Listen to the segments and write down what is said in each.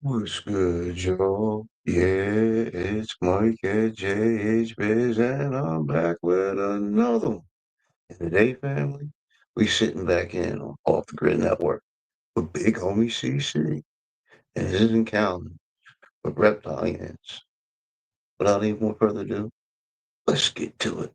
What's good, y'all? Yeah, it's Mike at jhbizz, and I'm back with another one. And today, family, we sitting back in on Off the Grid Network with Big Homie CC, and this isn't counting with Reptilians. Without any more further ado, let's get to it.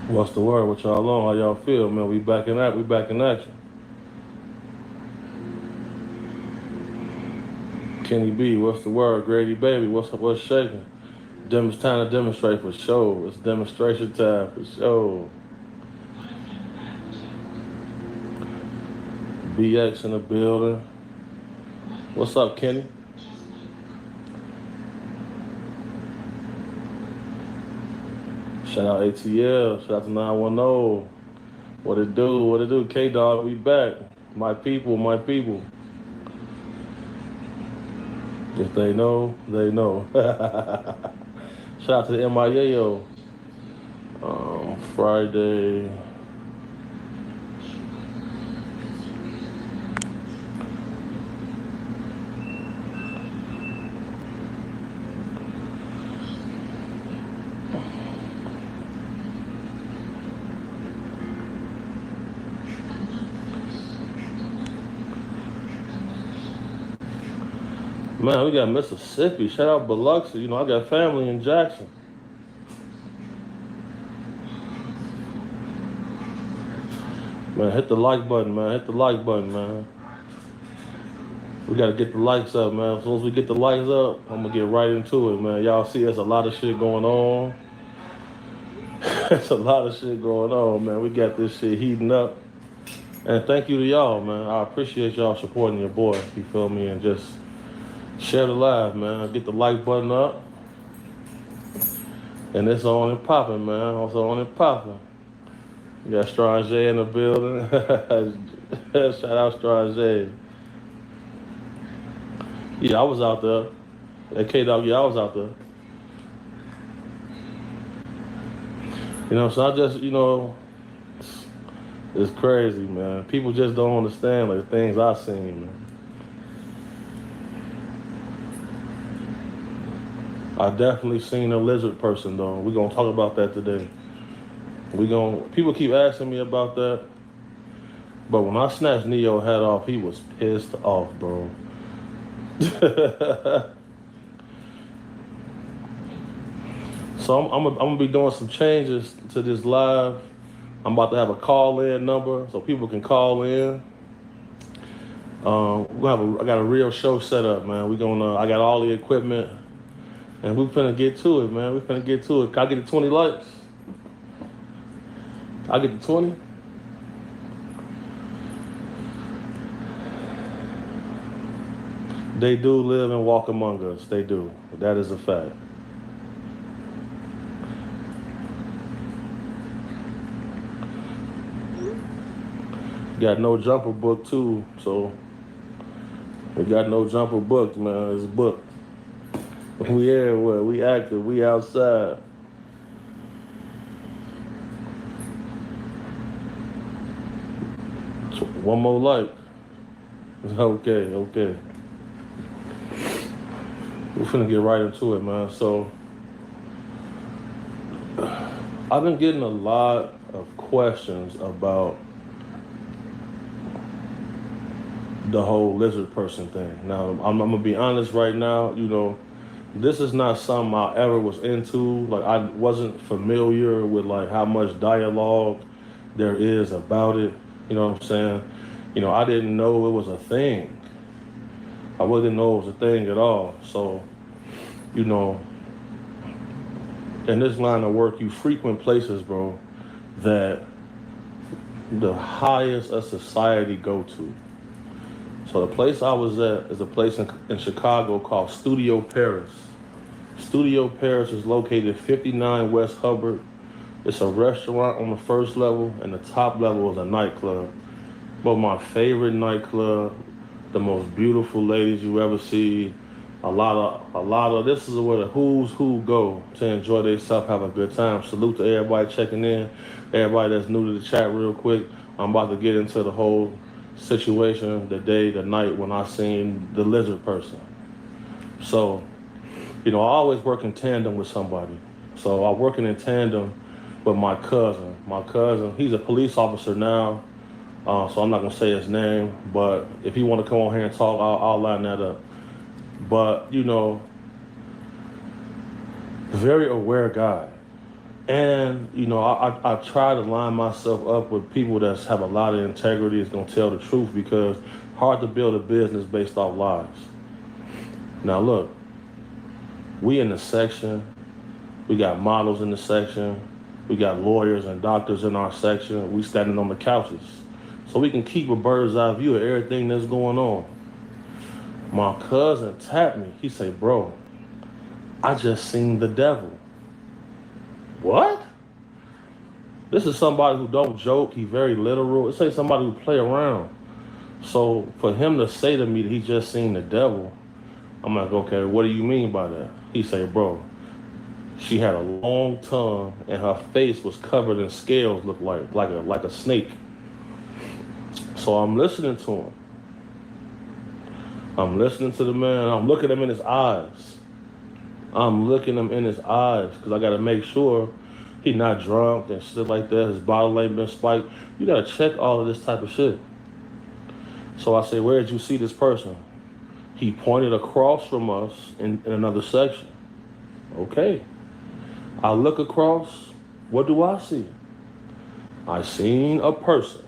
What's the word? What y'all on? How y'all feel, man? We back in action. Kenny B, what's the word? Grady Baby, what's up? What's shaking? It's time to demonstrate for sure. It's demonstration time for sure. BX in the building. What's up, Kenny? Shout out ATL. Shout out to 910. What it do? What it do? K-Dog, we back. My people, my people. If they know, they know. Shout out to the MIAO. Friday. Man, we got Mississippi. Shout out Biloxi. You know, I got family in Jackson. Man, hit the like button, man. Hit the like button, man. We gotta get the likes up, man. As soon as we get the likes up, I'm gonna get right into it, man. Y'all see there's a lot of shit going on. There's a lot of shit going on, man. We got this shit heating up. And thank you to y'all, man. I appreciate y'all supporting your boy, you feel me? And just share the live, man. Get the like button up. And it's on and popping, man. It's on and popping. We got Strange in the building. Shout out Strange. Yeah, I was out there. At K-Dog, yeah, I was out there. You know, so I just, you know, it's crazy, man. People just don't understand, like, the things I've seen, man. I definitely seen a lizard person, though. We're going to talk about that today. People keep asking me about that. But when I snatched Neo head off, he was pissed off, bro. So I'm gonna be doing some changes to this live. I'm about to have a call-in number so people can call in. I got a real show set up, man. I got all the equipment, and we finna get to it, man. Can I get the 20 likes? I get the 20. They do live and walk among us. They do. That is a fact. Got no jumper book too, so we got no jumper booked, man. It's booked. We everywhere. We active. We outside. One more like. Okay. We're finna get right into it, man. So I've been getting a lot of questions about the whole lizard person thing. Now, I'm gonna be honest right now, you know, this is not something I ever was into. Like, I wasn't familiar with like how much dialogue there is about it. You know what I'm saying? I didn't know it was a thing. I really didn't know it was a thing at all. So, you know, in this line of work, you frequent places, bro, that the highest of society go to. So the place I was at is a place in Chicago called Studio Paris. Studio Paris is located at 59 West Hubbard. It's a restaurant on the first level, and the top level is a nightclub. But my favorite nightclub, the most beautiful ladies you ever see. A lot of. This is where the who's who go to enjoy themselves, have a good time. Salute to everybody checking in, everybody that's new to the chat. Real quick, I'm about to get into the whole situation, the day, the night when I seen the lizard person. So, I always work in tandem with somebody. So I'm working in tandem with my cousin. My cousin, he's a police officer now. So I'm not gonna say his name, but if he want to come on here and talk, I'll line that up. But very aware guy, and I try to line myself up with people that have a lot of integrity, is gonna tell the truth, because hard to build a business based off lies. Now look, we in the section, we got models in the section, we got lawyers and doctors in our section. We standing on the couches, so we can keep a bird's eye view of everything that's going on. My cousin tapped me. He said, bro, I just seen the devil. What? This is somebody who don't joke. He very literal. It's like somebody who play around. So for him to say to me that he just seen the devil, I'm like, okay, what do you mean by that? He said, bro, she had a long tongue and her face was covered in scales, looked like a snake. So I'm listening to him. I'm listening to the man. I'm looking him in his eyes. I'm looking him in his eyes because I got to make sure he's not drunk and shit like that. His bottle ain't been spiked. You got to check all of this type of shit. So I say, where did you see this person? He pointed across from us in another section. Okay. I look across. What do I see? I seen a person.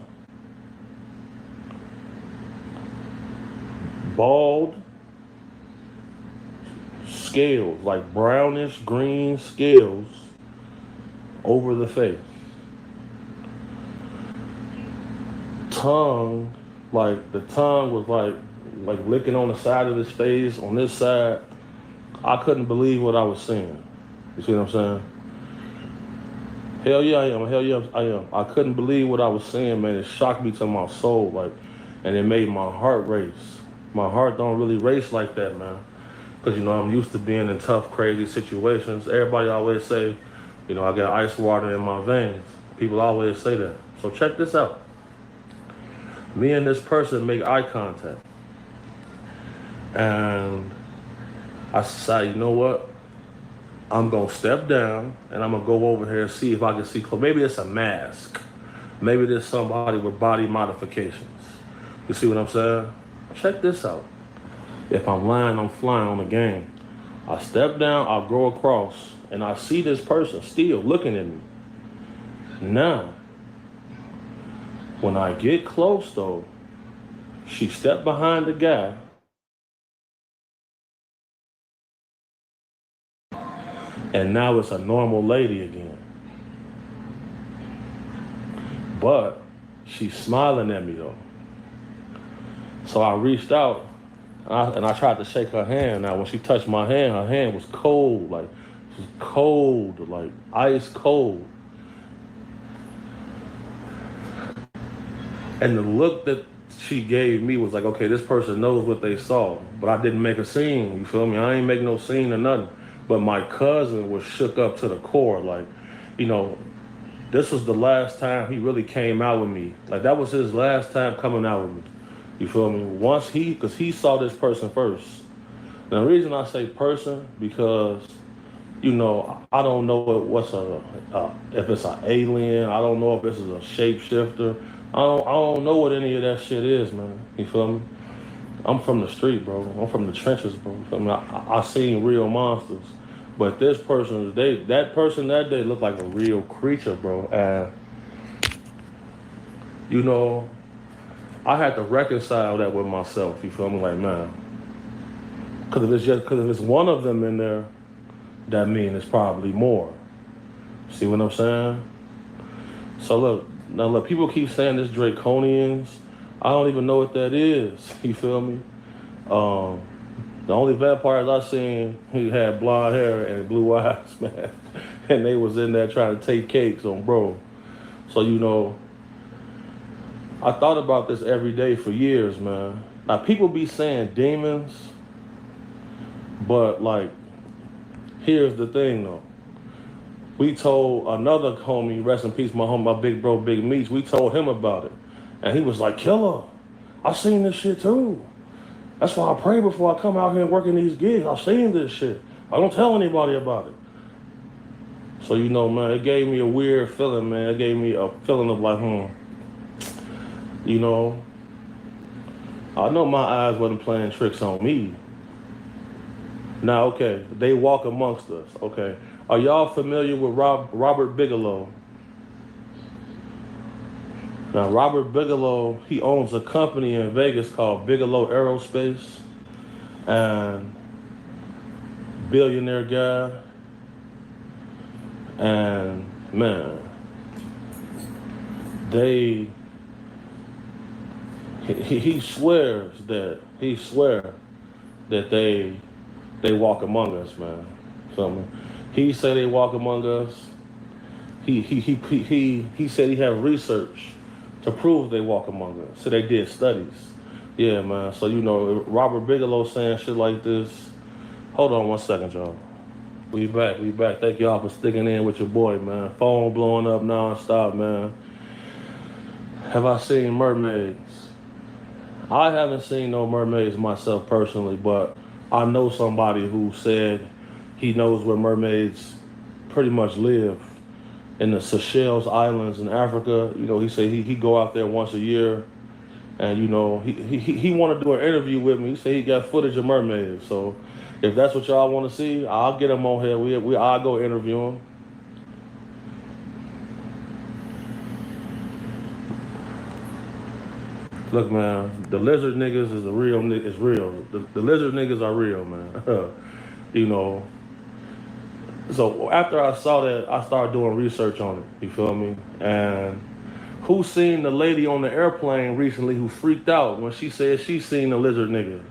Bald, scales, like brownish green scales over the face. Tongue, like the tongue was like licking on the side of his face, on this side. I couldn't believe what I was seeing. You see what I'm saying? Hell yeah, I am. Hell yeah, I am. I couldn't believe what I was seeing, man. It shocked me to my soul, and it made my heart race. My heart don't really race like that, man. Because, I'm used to being in tough, crazy situations. Everybody always say, I got ice water in my veins. People always say that. So check this out. Me and this person make eye contact. And I decide, you know what? I'm going to step down and I'm going to go over here and see if I can see. Maybe it's a mask. Maybe there's somebody with body modifications. You see what I'm saying? Check this out. If I'm lying, I'm flying on the game. I step down, I go across, and I see this person still looking at me. Now, when I get close though, she stepped behind the guy. And now it's a normal lady again. But she's smiling at me though. So I reached out and I tried to shake her hand. Now when she touched my hand, her hand was cold, like ice cold. And the look that she gave me was like, okay, this person knows what they saw. But I didn't make a scene, you feel me? I ain't make no scene or nothing. But my cousin was shook up to the core. This was the last time he really came out with me. Like, that was his last time coming out with me. You feel me? Because he saw this person first. Now, the reason I say person, because, I don't know if it's an alien. I don't know if this is a shapeshifter. I don't know what any of that shit is, man. You feel me? I'm from the street, bro. I'm from the trenches, bro. You feel me? I seen real monsters. But this person, that person that day looked like a real creature, bro. And you know, I had to reconcile that with myself. You feel me? Like, man, because if it's one of them in there, that means it's probably more. See what I'm saying? So look, people keep saying this Draconians. I don't even know what that is. You feel me? The only vampires I seen, he had blonde hair and blue eyes, man, and they was in there trying to take cakes on bro. So I thought about this every day for years, man. Now people be saying demons, but like, here's the thing though. We told another homie, rest in peace, my homie, my big bro, Big Meats, we told him about it. And he was like, Killer, I seen this shit too. That's why I pray before I come out here and work in these gigs. I've seen this shit. I don't tell anybody about it. So, man, it gave me a weird feeling, man. It gave me a feeling of like, I know my eyes wasn't playing tricks on me. Now, okay, they walk amongst us, okay. Are y'all familiar with Robert Bigelow? Now, Robert Bigelow, he owns a company in Vegas called Bigelow Aerospace, and billionaire guy, and man, he swears that they walk among us, man. So he say they walk among us. He said he have research to prove they walk among us. So they did studies. Yeah, man. So Robert Bigelow saying shit like this. Hold on 1 second, y'all. We back. Thank y'all for sticking in with your boy, man. Phone blowing up nonstop, man. Have I seen mermaids? I haven't seen no mermaids myself personally, but I know somebody who said he knows where mermaids pretty much live in the Seychelles Islands in Africa. He said he go out there once a year, and he want to do an interview with me. He said he got footage of mermaids. So if that's what y'all want to see, I'll get him on here. I'll go interview him. Look, man, the lizard niggas is real. The lizard niggas are real, man. So after I saw that, I started doing research on it. You feel me? And who seen the lady on the airplane recently who freaked out when she said she seen the lizard nigga?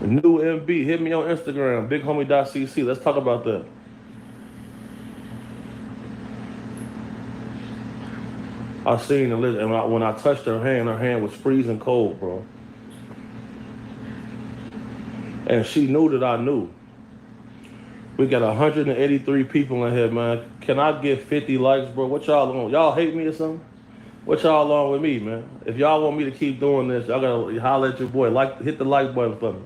New MB, hit me on Instagram, bighomie.cc. Let's talk about that. I seen the lizard, and when I touched her hand was freezing cold, bro. And she knew that I knew. We got 183 people in here, man. Can I get 50 likes, bro? What y'all on? Y'all hate me or something? What y'all on with me, man? If y'all want me to keep doing this, y'all gotta holler at your boy. Hit the like button for me.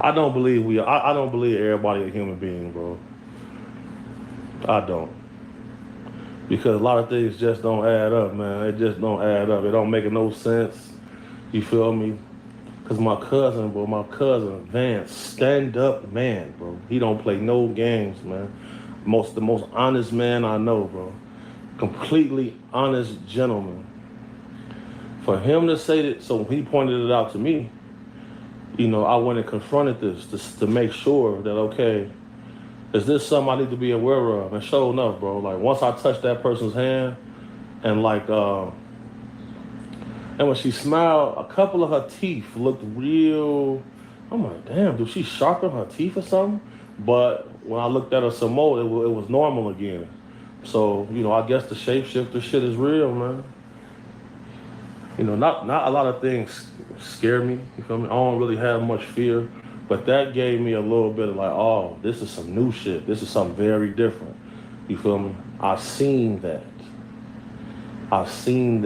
I don't believe I don't believe everybody a human being, bro. I don't. Because a lot of things just don't add up, man. It just don't add up. It don't make no sense. You feel me? Because my cousin, Vance, stand-up man, bro. He don't play no games, man. The most honest man I know, bro. Completely honest gentleman. For him to say that, so when he pointed it out to me, I went and confronted this to make sure that, okay, is this something I need to be aware of? And sure enough, bro, like once I touched that person's hand and and when she smiled, a couple of her teeth looked real, I'm like, damn, did she sharpen her teeth or something? But when I looked at her some more, it was normal again. So, I guess the shapeshifter shit is real, man. Not a lot of things scare me. You feel me? I don't really have much fear, but that gave me a little bit of like, oh, this is some new shit. This is something very different. You feel me? I seen that. I seen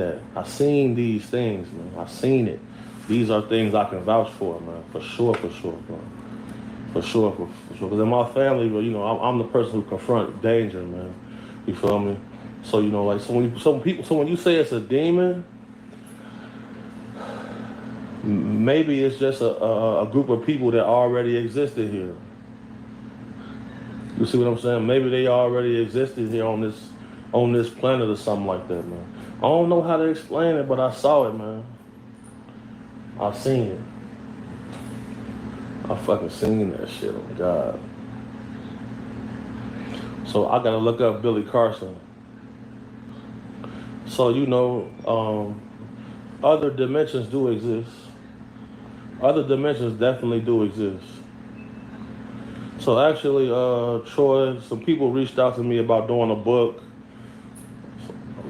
these things, man. I seen it. These are things I can vouch for, man. For sure, bro. For sure. Because in my family, I'm the person who confront danger, man. You feel me? So so when you say it's a demon, maybe it's just a group of people that already existed here. You see what I'm saying? Maybe they already existed here on this planet or something like that, man. I don't know how to explain it, but I saw it, man. I seen it. I fucking seen that shit, oh God. So I gotta look up Billy Carson. So other dimensions do exist. Other dimensions definitely do exist. So actually, Troy, some people reached out to me about doing a book.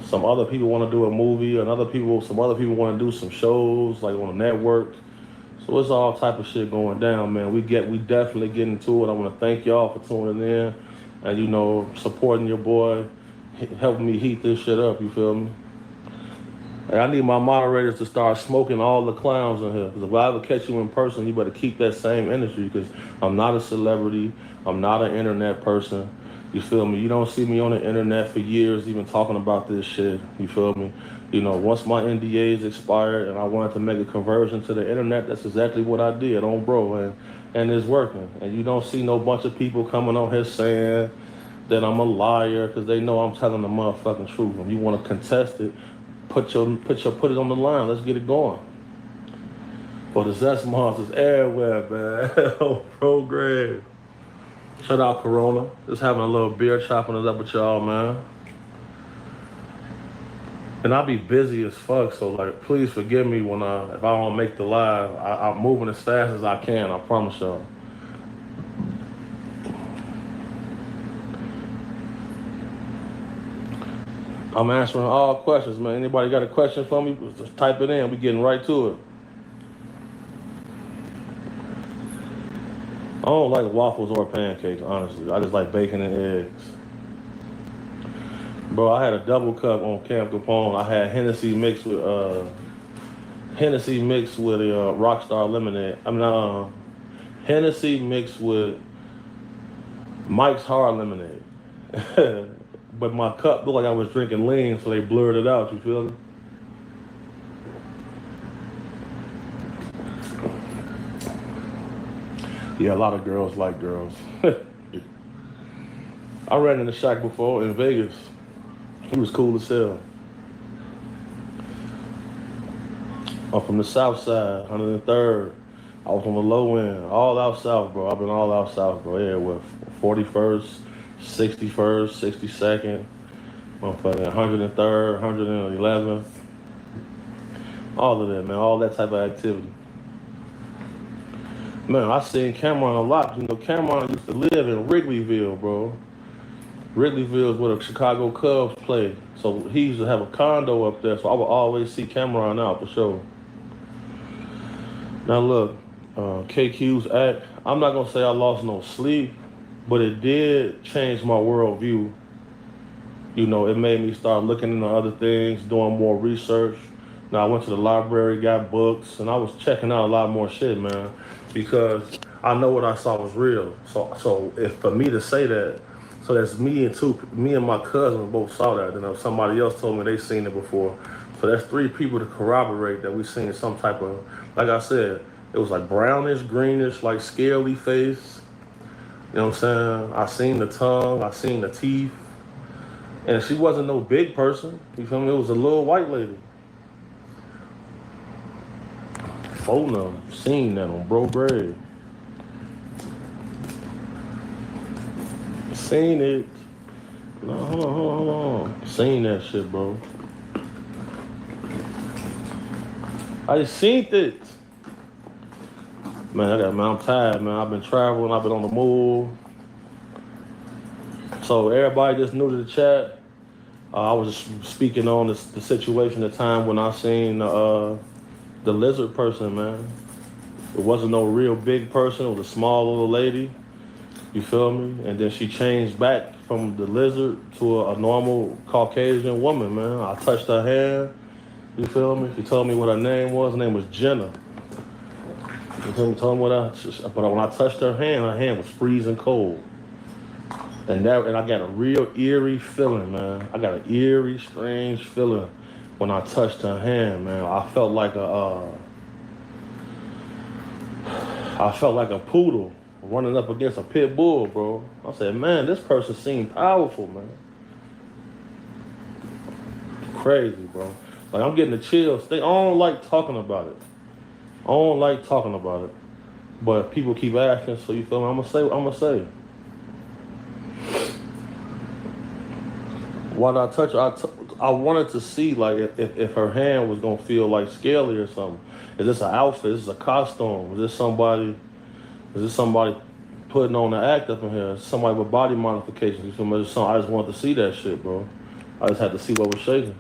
Some other people want to do a movie, some other people want to do some shows like on a network. So it's all type of shit going down, man. We definitely get into it. I want to thank y'all for tuning in and supporting your boy, helping me heat this shit up. You feel me? And I need my moderators to start smoking all the clowns in here. Because if I ever catch you in person, you better keep that same energy. Because I'm not a celebrity. I'm not an internet person. You feel me? You don't see me on the internet for years even talking about this shit. You feel me? Once my NDAs expired and I wanted to make a conversion to the internet, that's exactly what I did on bro. And it's working. And you don't see no bunch of people coming on here saying that I'm a liar because they know I'm telling the motherfucking truth. If you want to contest it, put it on the line. Let's get it going. For the Zest Monsters everywhere, man. Program. Shout out Corona. Just having a little beer, chopping it up with y'all, man. And I'll be busy as fuck, so please forgive me if I don't make the live. I'm moving as fast as I can, I promise y'all. I'm answering all questions, man. Anybody got a question for me? Just type it in. We getting right to it. I don't like waffles or pancakes, honestly. I just like bacon and eggs. Bro, I had a double cup on Camp Capone. I had Hennessy mixed with Rockstar lemonade. Hennessy mixed with Mike's Hard lemonade. But my cup looked like I was drinking lean, so they blurred it out. You feel me? Yeah, a lot of girls like girls. I ran in the shack before in Vegas. He was cool as hell. I'm from the south side, 103rd. I was on the low end, all out south, bro. I've been all out south, bro. Yeah, with 41st, 61st, 62nd, motherfucking 103rd, 111th. All of that, man. All that type of activity. Man, I seen Cameron a lot. Cameron used to live in Wrigleyville, bro. Wrigleyville is where the Chicago Cubs play. So he used to have a condo up there, so I would always see Cameron out for sure. Now look, KQ's act, I'm not gonna say I lost no sleep, but it did change my worldview. It made me start looking into other things, doing more research. Now I went to the library, got books, and I was checking out a lot more shit, man, because I know what I saw was real. So if for me to say that, so that's me and my cousin both saw that. And somebody else told me they seen it before. So that's 3 people to corroborate that we seen some type of, like I said, it was like brownish, greenish, like scaly face. You know what I'm saying? I seen the tongue, I seen the teeth. And she wasn't no big person. You feel me? It was a little white lady. Phone seen that on Bro Grave. Seen it. No, hold on. Seen that shit, bro. I seen it. Man, I'm tired, man. I've been traveling, I've been on the move. So everybody just new to the chat. I was just speaking on the situation at the time when I seen the lizard person, man. It wasn't no real big person. It was a small little lady. You feel me? And then she changed back from the lizard to a normal Caucasian woman, man. I touched her hand. You feel me? She told me what her name was. Her name was Jenna. You feel me? Told me but when I touched her hand was freezing cold. And I got a real eerie feeling, man. I got an eerie, strange feeling when I touched her hand, man. I felt like I felt like a poodle running up against a pit bull, bro. I said, man, this person seemed powerful, man. Crazy, bro. Like, I'm getting the chills. I don't like talking about it. I don't like talking about it. But people keep asking, so you feel me? I'm gonna say what I'm gonna say. Why did I touch her? I wanted to see, like, if her hand was gonna feel like scaly or something. Is this an outfit? Is this a costume? Is this somebody putting on the act up in here? Is somebody with body modifications? You feel me? I just wanted to see that shit, bro. I just had to see what was shaking.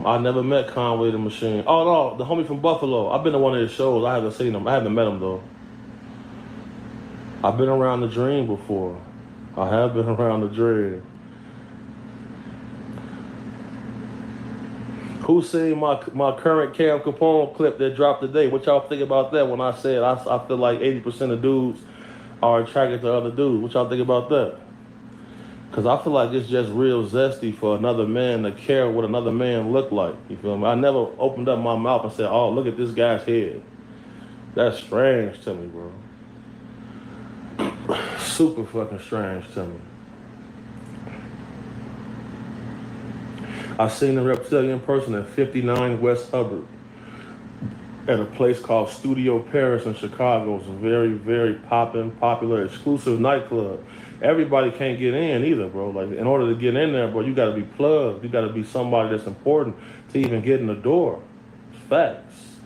I never met Conway the Machine. Oh no, the homie from Buffalo. I've been to one of his shows. I haven't seen him. I haven't met him though. I've been around the dream before. I have been around the dream. Who seen my current Cam Capone clip that dropped today? What y'all think about that? When I said I feel like 80% of dudes are attracted to other dudes. What y'all think about that? Because I feel like it's just real zesty for another man to care what another man look like. You feel me? I never opened up my mouth and said, oh, look at this guy's head. That's strange to me, bro. Super fucking strange to me. I seen a reptilian person at 59 West Hubbard at a place called Studio Paris in Chicago. It's a very, very popular, exclusive nightclub. Everybody can't get in either, bro. Like, in order to get in there, bro, you gotta be plugged. You gotta be somebody that's important to even get in the door. It's facts.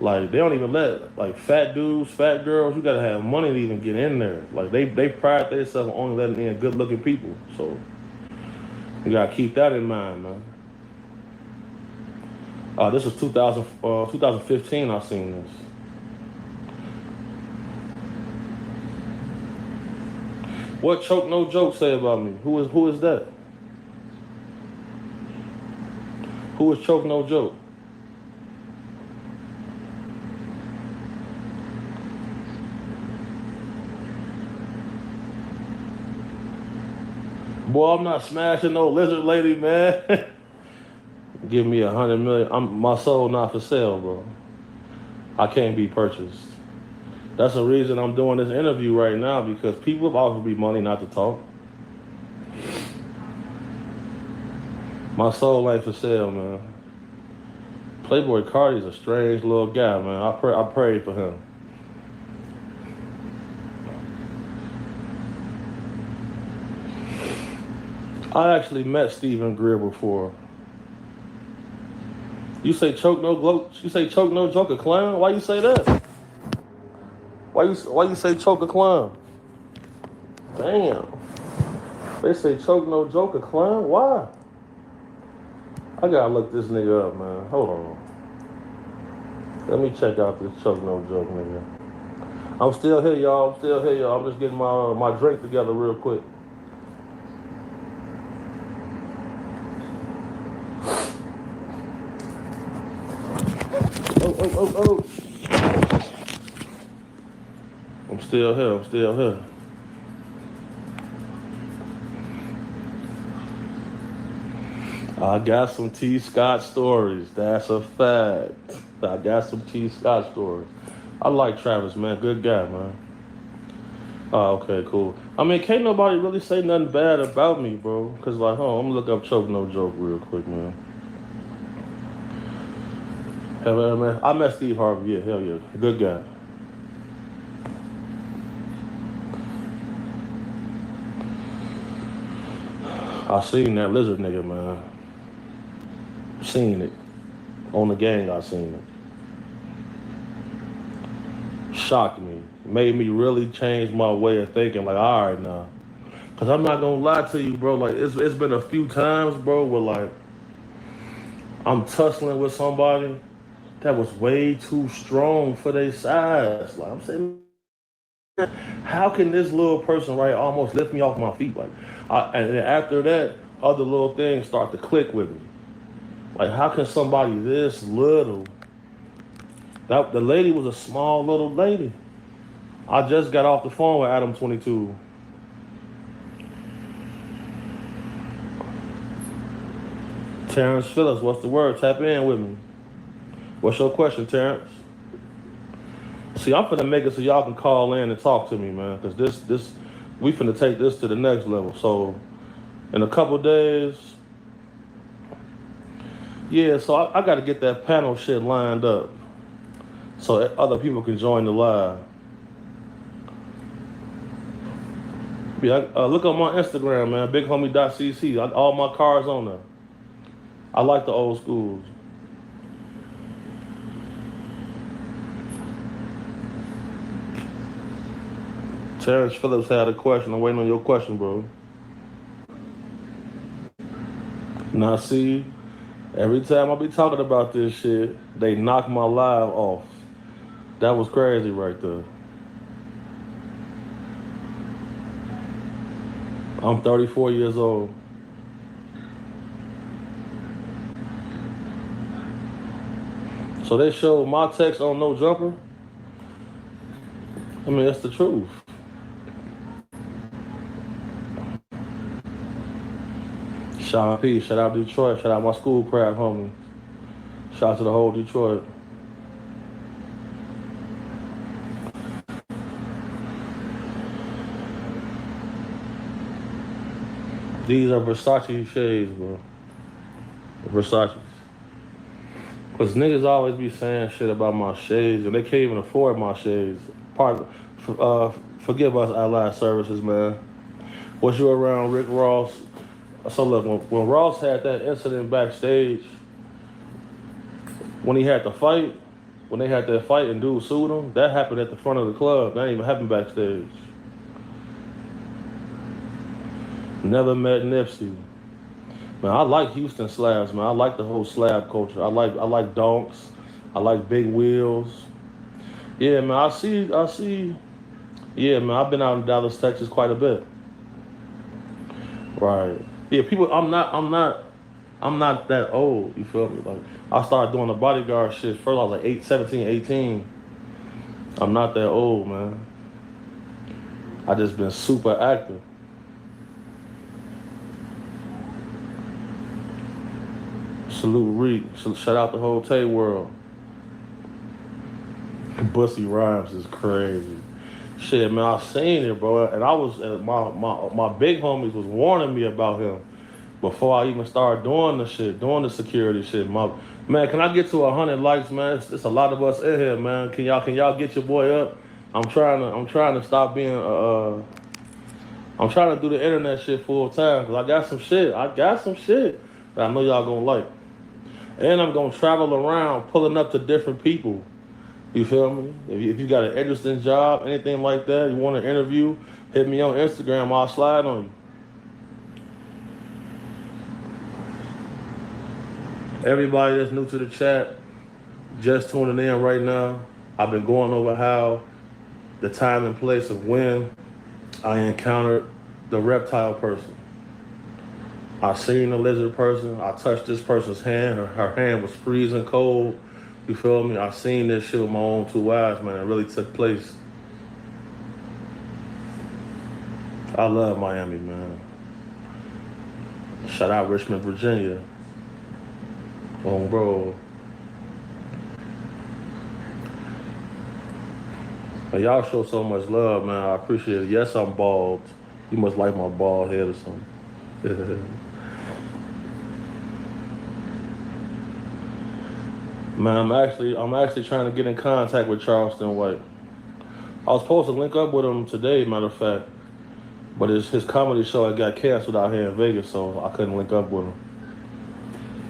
Like, they don't even let, like, fat dudes, fat girls, you gotta have money to even get in there. Like, they pride themselves on only letting in good-looking people. So, you gotta keep that in mind, man. This was 2015 I seen this. What Choke No Joke say about me? Who is that? Who is Choke No Joke? Boy, I'm not smashing no lizard lady, man. Give me 100 million. My soul not for sale, bro. I can't be purchased. That's the reason I'm doing this interview right now, because people have offered me money not to talk. My soul ain't for sale, man. Playboy Cardi's a strange little guy, man. I prayed for him. I actually met Stephen Greer before. You say choke no joke a clown? Why you say that? Why you say choke a clown? Damn. They say choke no joke a clown? Why? I gotta look this nigga up, man. Hold on. Let me check out this choke no joke nigga. I'm still here, y'all. I'm just getting my drink together real quick. Oh. I'm still here. I got some T. Scott stories. That's a fact. I got some T. Scott stories. I like Travis, man. Good guy, man. Oh, okay, cool. I mean, can't nobody really say nothing bad about me, bro. Because, like, hold on, I'm going to look up Choke No Joke real quick, man. Hell, man. I met Steve Harvey. Yeah, hell yeah. Good guy. I seen that lizard nigga, man. Seen it. On the gang, I seen it. Shocked me. Made me really change my way of thinking. Like, all right, now. Because I'm not going to lie to you, bro. Like, it's been a few times, bro, where, like, I'm tussling with somebody that was way too strong for their size. Like, I'm saying, how can this little person, right, almost lift me off my feet? Like, and then after that, other little things start to click with me. Like, how can somebody this little? The lady was a small little lady. I just got off the phone with Adam 22. Terrence Phillips, what's the word? Tap in with me. What's your question, Terrence? See, I'm finna make it so y'all can call in and talk to me, man. Cause we finna take this to the next level. So, in a couple days, yeah. So I got to get that panel shit lined up, so that other people can join the live. Yeah, look on my Instagram, man. BigHomie.cc. All my cars on there. I like the old schools. Terrence Phillips had a question. I'm waiting on your question, bro. Now, see, every time I be talking about this shit, they knock my live off. That was crazy right there. I'm 34 years old. So they showed my text on No Jumper. I mean, that's the truth. Sean P, shout out Detroit, shout out my school crowd, homie. Shout out to the whole Detroit. These are Versace shades, bro. Versace. Cause niggas always be saying shit about my shades, and they can't even afford my shades. Forgive us, Allied Services, man. Was you around Rick Ross? So look, when Ross had that incident backstage, when he had to fight, when they had that fight and dude sued him, that happened at the front of the club. That didn't even happen backstage. Never met Nipsey. Man, I like Houston slabs, man. I like the whole slab culture. I like donks. I like big wheels. Yeah, man. I see. Yeah, man. I've been out in Dallas, Texas quite a bit. Right. Yeah, people. I'm not that old. You feel me? Like I started doing the bodyguard shit first. I was like 17, 18. I'm not that old, man. I just been super active. Salute Reek. Shout out the whole Tay world. Bussy Rhymes is crazy. Shit, man, I seen it, bro. And I was my big homies was warning me about him before I even started doing the shit, doing the security shit. Man, can I get to 100 likes, man? It's a lot of us in here, man. Can y'all get your boy up? I'm trying to stop being I'm trying to do the internet shit full time because I got some shit that I know y'all gonna like. And I'm gonna travel around pulling up to different people. You feel me? If you got an interesting job, anything like that, you want an interview, hit me on Instagram. I'll slide on you. Everybody that's new to the chat, just tuning in right now, I've been going over how the time and place of when I encountered the reptile person. I seen the lizard person. I touched this person's hand. Her hand was freezing cold. You feel me? I seen this shit with my own two eyes, man. It really took place. I love Miami, man. Shout out Richmond, Virginia. Oh, bro. Man, y'all show so much love, man. I appreciate it. Yes, I'm bald. You must like my bald head or something. Man, I'm actually trying to get in contact with Charleston White. I was supposed to link up with him today, matter of fact, but his comedy show had got canceled out here in Vegas, so I couldn't link up with him.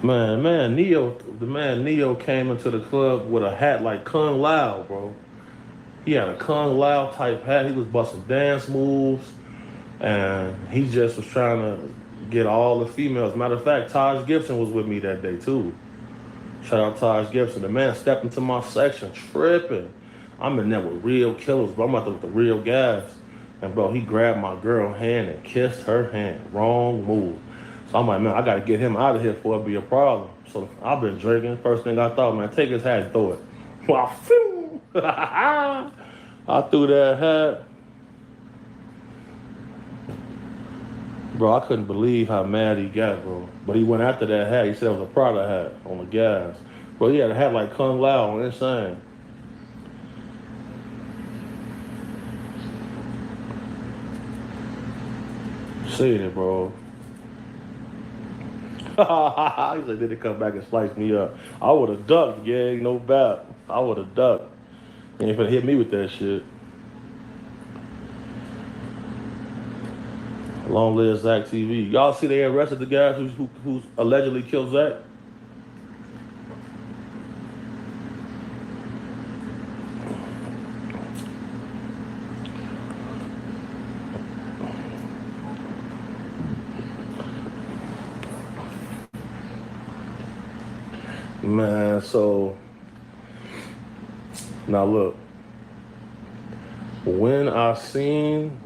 The man Neo came into the club with a hat like Kung Lao, bro. He had a Kung Lao type hat. He was busting dance moves, and he just was trying to get all the females. Matter of fact, Taj Gibson was with me that day too. Shout out Taj Gibson. The man stepped into my section tripping. I'm in there with real killers, bro. I'm out there with the real guys. And bro, he grabbed my girl hand and kissed her hand. Wrong move. So I'm like, man, I gotta get him out of here before it be a problem. So I've been drinking. First thing I thought, man, take his hat and throw it. Wow, I threw that hat. Bro, I couldn't believe how mad he got, bro. But he went after that hat. He said it was a Prada hat on the gas. Bro, he had a hat like Kung Lao, insane. Seen it, bro. He's like, then they come back and slice me up. I would have ducked, gang, no doubt. I would have ducked. You ain't finna hit me with that shit. Long live Zach TV. Y'all see they arrested the guys who allegedly killed Zach? Man, so now look. When I seen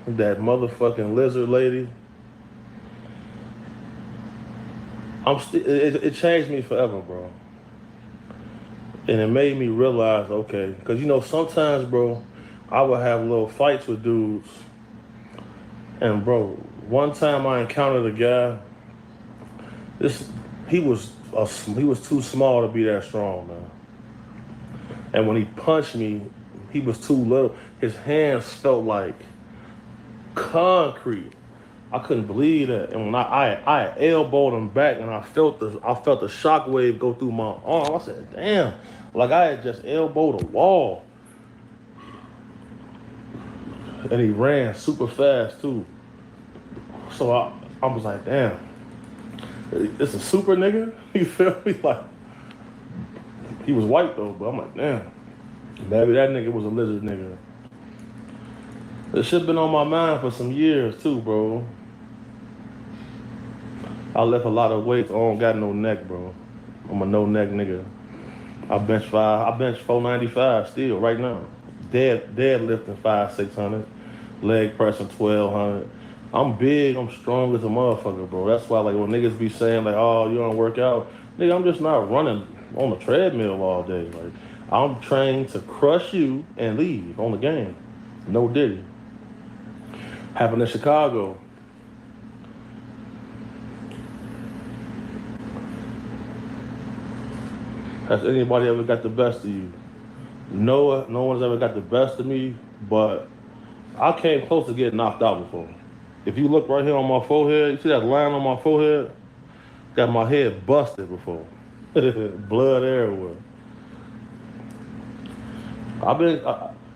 that motherfucking lizard lady, it changed me forever, bro. And it made me realize, okay, because you know, sometimes, bro, I would have little fights with dudes. And bro, one time I encountered a guy. He was too small to be that strong, man. And when he punched me, he was too little. His hands felt like concrete. I couldn't believe that. And when I elbowed him back, and I felt the shockwave go through my arm. I said, damn, like I had just elbowed a wall. And he ran super fast too. So I was like, damn, it's a super nigga. You feel me? Like, he was white though, but I'm like, damn, maybe that nigga was a lizard nigga. This shit been on my mind for some years too, bro. I left a lot of weight. I don't got no neck, bro. I'm a no neck nigga. I bench 495 still right now. Deadlifting 500-600, leg pressing 1200. I'm big. I'm strong as a motherfucker, bro. That's why, like, when niggas be saying like, "Oh, you don't work out," nigga, I'm just not running on the treadmill all day. Like, I'm trained to crush you and leave on the game. No diddy. Happened in Chicago. Has anybody ever got the best of you? No one's ever got the best of me, but I came close to getting knocked out before. If you look right here on my forehead, you see that line on my forehead? Got my head busted before. Blood everywhere. I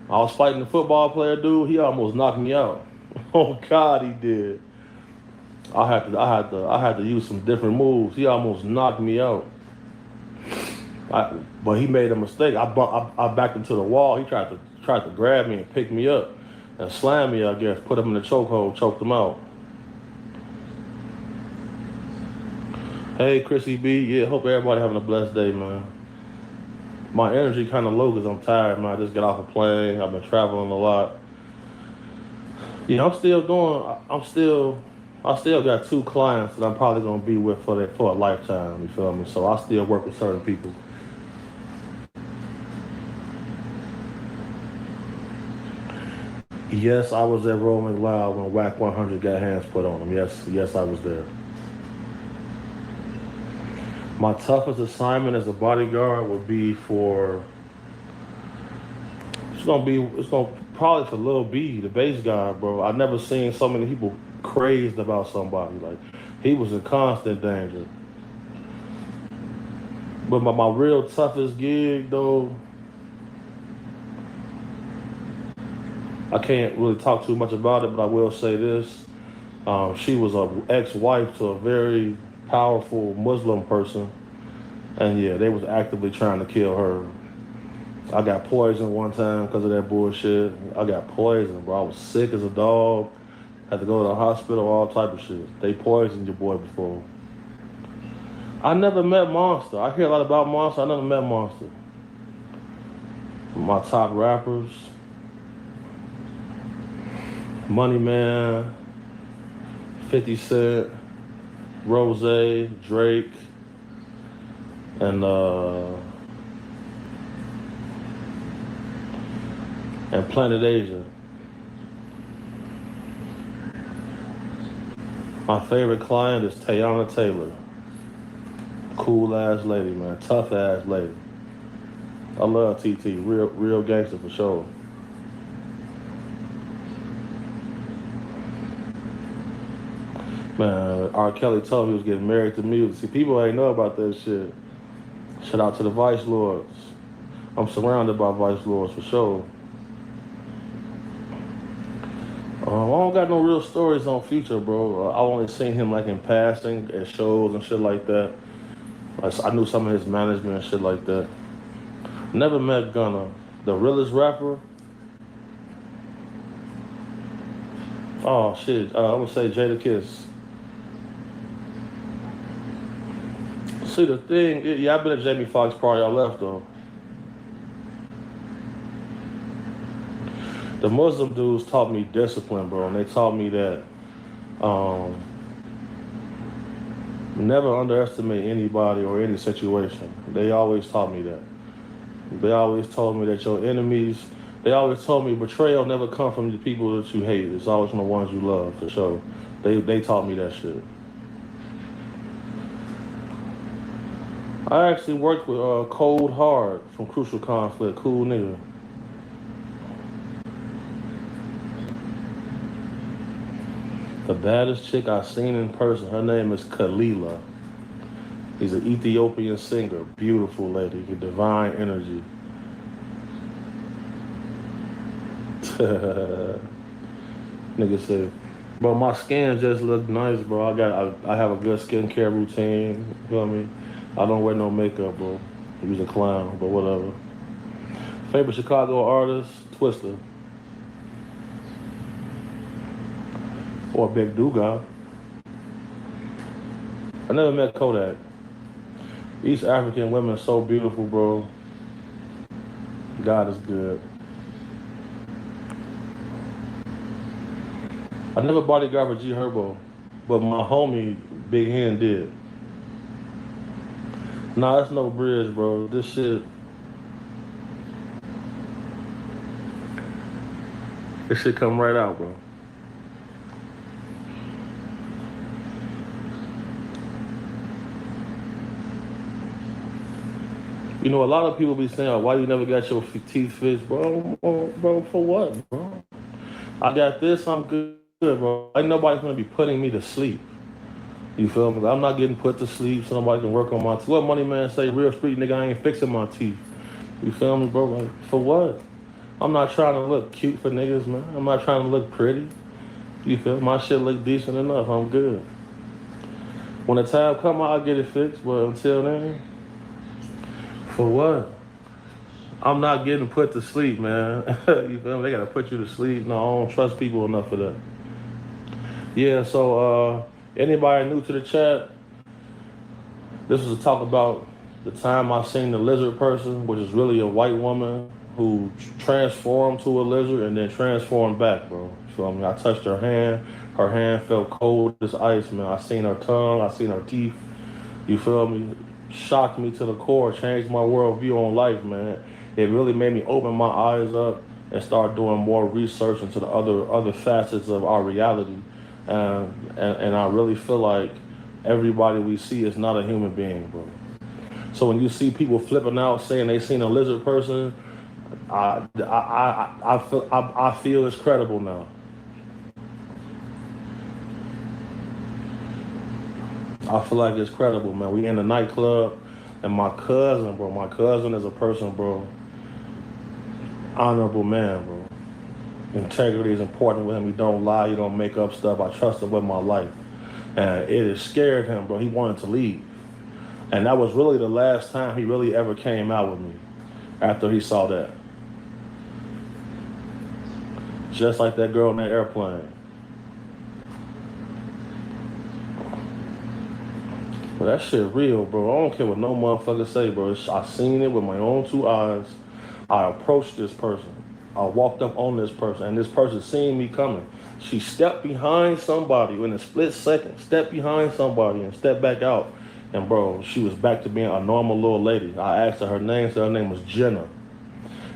was fighting a football player, dude. He almost knocked me out. Oh God, he did. I had to use some different moves. He almost knocked me out. But he made a mistake. I backed him to the wall. He tried to grab me and pick me up and slam me, I guess. Put him in the chokehold, choked him out. Hey, Chrissy B. Yeah, hope everybody having a blessed day, man. My energy kind of low because I'm tired, man. I just got off a plane. I've been traveling a lot. Yeah, I still got 2 clients that I'm probably going to be with for a lifetime, you feel me? So I still work with certain people. Yes, I was at Rolling Loud when Whack 100 got hands put on him. Yes, I was there. My toughest assignment as a bodyguard would be it's gonna probably for Lil B, the bass guy, bro. I never seen so many people crazed about somebody. Like, he was in constant danger. But my real toughest gig though, I can't really talk too much about it, but I will say this. She was an ex-wife to a very powerful Muslim person. And yeah, they was actively trying to kill her. I got poisoned one time because of that bullshit. I got poisoned, bro. I was sick as a dog. Had to go to the hospital, all type of shit. They poisoned your boy before. I never met Monster. I hear a lot about Monster. I never met Monster. My top rappers: Money Man, 50 Cent, Rose, Drake, and Planet Asia. My favorite client is Tayana Taylor. Cool ass lady, man. Tough ass lady. I love TT. Real gangster for sure. Man, R. Kelly told me he was getting married to music. See, people ain't know about that shit. Shout out to the Vice Lords. I'm surrounded by Vice Lords for sure. I don't got no real stories on Future, bro. I only seen him like in passing at shows and shit like that. I knew some of his management and shit like that. Never met Gunna. The realest rapper? Oh shit, I would say Jadakiss. See the thing, yeah, I've been at Jamie Foxx party. I left though. The Muslim dudes taught me discipline, bro, and they taught me that never underestimate anybody or any situation. They always taught me that. They always told me that your enemies, they always told me betrayal never come from the people that you hate. It's always from the ones you love, for sure. They taught me that shit. I actually worked with Cold Hard from Crucial Conflict. Cool nigga. The baddest chick I've seen in person, her name is Kalila. He's an Ethiopian singer, beautiful lady, with divine energy. Nigga said, bro, my skin just look nice, bro. I have a good skincare routine. You know what I mean? I don't wear no makeup, bro. He's a clown, but whatever. Favorite Chicago artist, Twister. Or Big Duga. I never met Kodak. East African women are so beautiful, bro. God is good. I never bodyguard for G Herbo, but my homie Big Hen did. Nah, that's no bridge, bro. This shit come right out, bro. You know, a lot of people be saying, oh, why you never got your teeth fixed, bro? Bro, for what, bro? I got this, I'm good, bro. Ain't nobody gonna be putting me to sleep. You feel me? I'm not getting put to sleep so nobody can work on my teeth. What Money Man say, real street nigga, I ain't fixing my teeth. You feel me, bro? Like, for what? I'm not trying to look cute for niggas, man. I'm not trying to look pretty. You feel me? My shit look decent enough. I'm good. When the time come, I'll get it fixed, but until then, for what? I'm not getting put to sleep, man. You feel me? They gotta put you to sleep. No, I don't trust people enough for that. Yeah, so anybody new to the chat, this was a talk about the time I seen the lizard person, which is really a white woman who transformed to a lizard and then transformed back, bro. You feel me? I touched her hand. Her hand felt cold as ice, man. I seen her tongue. I seen her teeth. You feel me? Shocked me to the core, changed my worldview on life, man. It really made me open my eyes up and start doing more research into the other facets of our reality. And I really feel like everybody we see is not a human being, bro. So when you see people flipping out saying they seen a lizard person, I feel it's credible now. I feel like it's credible, man. We in a nightclub, and my cousin is a person, bro. Honorable man, bro. Integrity is important with him. He don't lie, he don't make up stuff. I trust him with my life. And it has scared him, bro. He wanted to leave. And that was really the last time he really ever came out with me, after he saw that. Just like that girl in that airplane. But that shit real, bro. I don't care what no motherfucker say, bro. I seen it with my own two eyes. I approached this person. I walked up on this person, and this person seen me coming. She stepped behind somebody in a split second, stepped behind somebody and stepped back out. And bro, she was back to being a normal little lady. I asked her name, so her name was Jenna.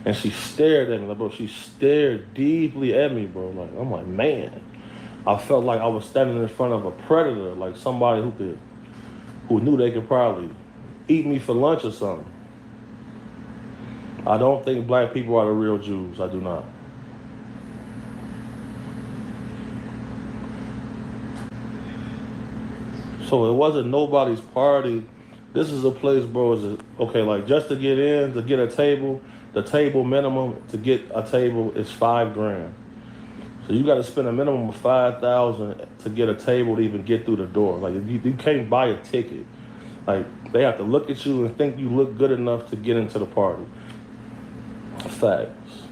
And she stared at me, like, bro, she stared deeply at me, bro. Like, I'm like, man. I felt like I was standing in front of a predator, like somebody who knew they could probably eat me for lunch or something. I don't think black people are the real Jews. I do not. So it wasn't nobody's party. This is a place, bro. Okay, like just to get in, to get a table, the table minimum to get a table is $5,000. So you got to spend a minimum of $5,000 to get a table to even get through the door. Like you can't buy a ticket. Like they have to look at you and think you look good enough to get into the party. Facts.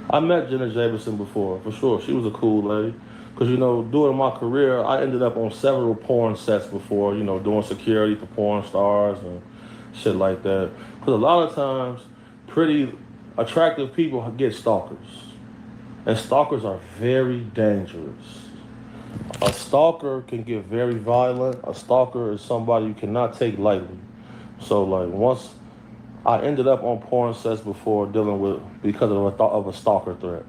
I met Jenna Jameson before, for sure. She was a cool lady. Because, you know, during my career, I ended up on several porn sets before, you know, doing security for porn stars and shit like that. Because a lot of times, pretty attractive people get stalkers. And stalkers are very dangerous. A stalker can get very violent. A stalker is somebody you cannot take lightly. So, like, once I ended up on porn sets before dealing with, because of a stalker threat.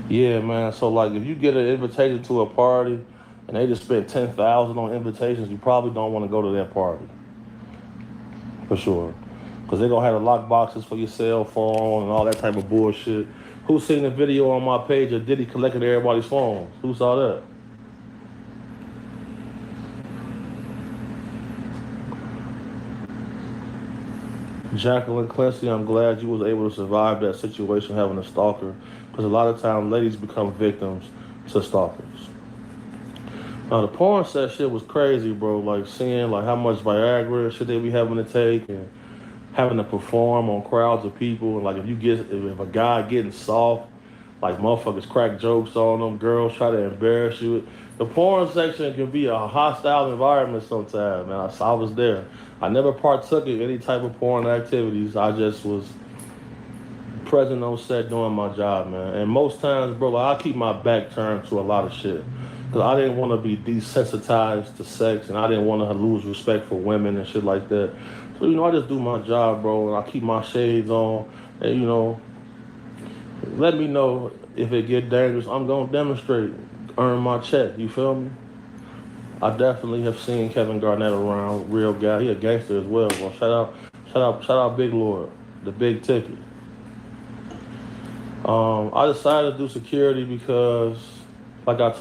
Yeah, man. So like, if you get an invitation to a party and they just spent $10,000 on invitations, you probably don't want to go to that party, for sure, because they're gonna have the lock boxes for your cell phone and all that type of bullshit. Who seen the video on my page of Diddy collecting everybody's phones? Who saw that? Jacqueline Clancy, I'm glad you was able to survive that situation having a stalker, because a lot of times ladies become victims to stalkers. Now the porn set shit was crazy, bro. Like seeing like how much Viagra shit they be having to take and having to perform on crowds of people. And like if a guy getting soft, like motherfuckers crack jokes on them, girls try to embarrass you. The porn section can be a hostile environment sometimes, man. I was there. I never partook in any type of porn activities. I just was present on set doing my job, man. And most times, bro, like, I keep my back turned to a lot of shit. Because I didn't want to be desensitized to sex, and I didn't want to lose respect for women and shit like that. So, you know, I just do my job, bro, and I keep my shades on. And, you know, let me know if it get dangerous. I'm going to demonstrate, earn my check. You feel me? I definitely have seen Kevin Garnett around, real guy. He a gangster as well, bro. Shout out Big Lord, the big ticket. I decided to do security because, like I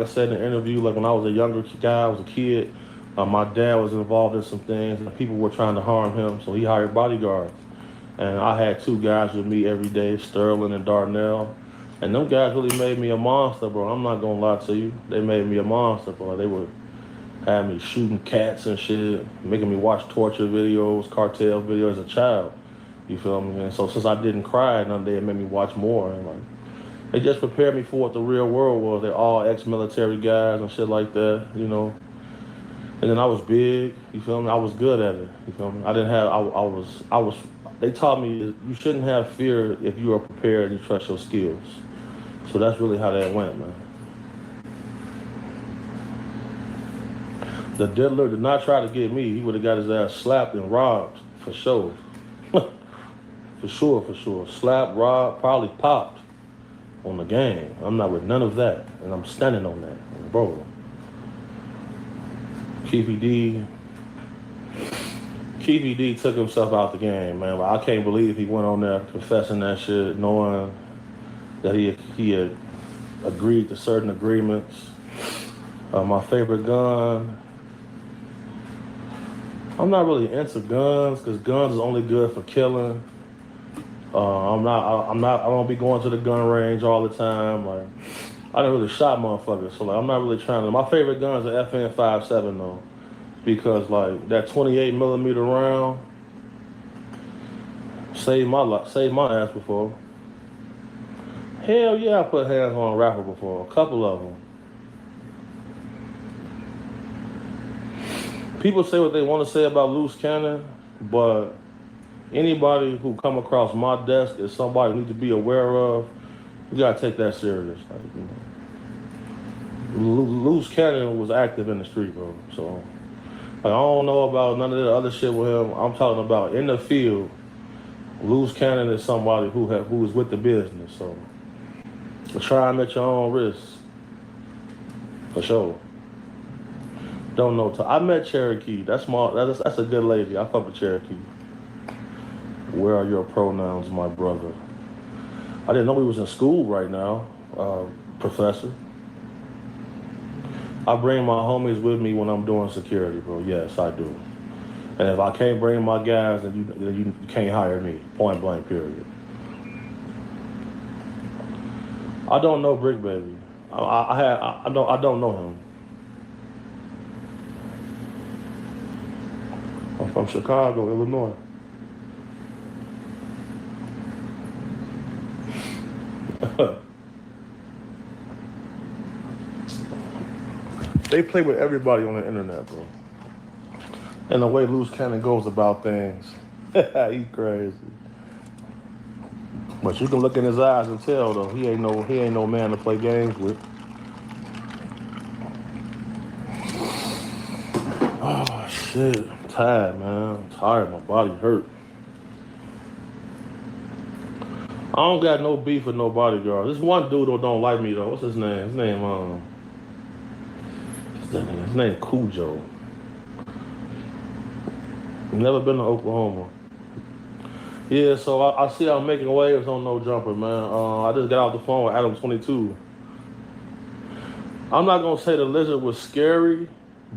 said in the interview, like when I was a younger guy, I was a kid, my dad was involved in some things and people were trying to harm him, so he hired bodyguards. And I had two guys with me every day, Sterling and Darnell. And them guys really made me a monster, bro. I'm not gonna lie to you. They made me a monster, bro. They would have me shooting cats and shit, making me watch torture videos, cartel videos as a child. You feel me? And so since I didn't cry, it made me watch more. And like, they just prepared me for what the real world was. They're all ex-military guys and shit like that, you know. And then I was big, you feel me? I was good at it, you feel me? They taught me you shouldn't have fear if you are prepared and you trust your skills. So that's really how that went, man. The diddler did not try to get me. He would have got his ass slapped and robbed, for sure. For sure. Slapped, robbed, probably popped on the game. I'm not with none of that, and I'm standing on that, bro. Keefy D took himself out the game, man. I can't believe he went on there confessing that shit, knowing that he had agreed to certain agreements. My favorite gun. I'm not really into guns because guns is only good for killing. I don't be going to the gun range all the time. Like, I done really shot motherfuckers, so like I'm not really trying to. My favorite gun is an FN57 though, because like that 28 millimeter round saved my ass before. Hell yeah, I put hands on a rapper before, a couple of them. People say what they want to say about loose cannon, but anybody who come across my desk is somebody who need to be aware of. You gotta take that serious. Like, you know, loose cannon was active in the street, bro. So like, I don't know about none of the other shit with him. I'm talking about in the field. Loose cannon is somebody who is with the business. So Try them at your own risk. For sure. Don't know. I met Cherokee. That's a good lady. I fuck with Cherokee. Where are your pronouns, my brother? I didn't know he was in school right now, professor. I bring my homies with me when I'm doing security, bro. Yes, I do. And if I can't bring my guys, then you can't hire me. Point blank, period. I don't know Brick Baby. I don't know him. I'm from Chicago, Illinois. They play with everybody on the internet, bro. And the way Loose Cannon goes about things, he crazy. But you can look in his eyes and tell though he ain't no man to play games with. Oh shit, I'm tired, man. I'm tired. My body hurt. I don't got no beef with no bodyguard. This one dude who don't like me though. What's his name? His name Cujo. Never been to Oklahoma. Yeah, so I see I'm making waves on No Jumper, man. I just got off the phone with Adam 22. I'm not gonna say the lizard was scary,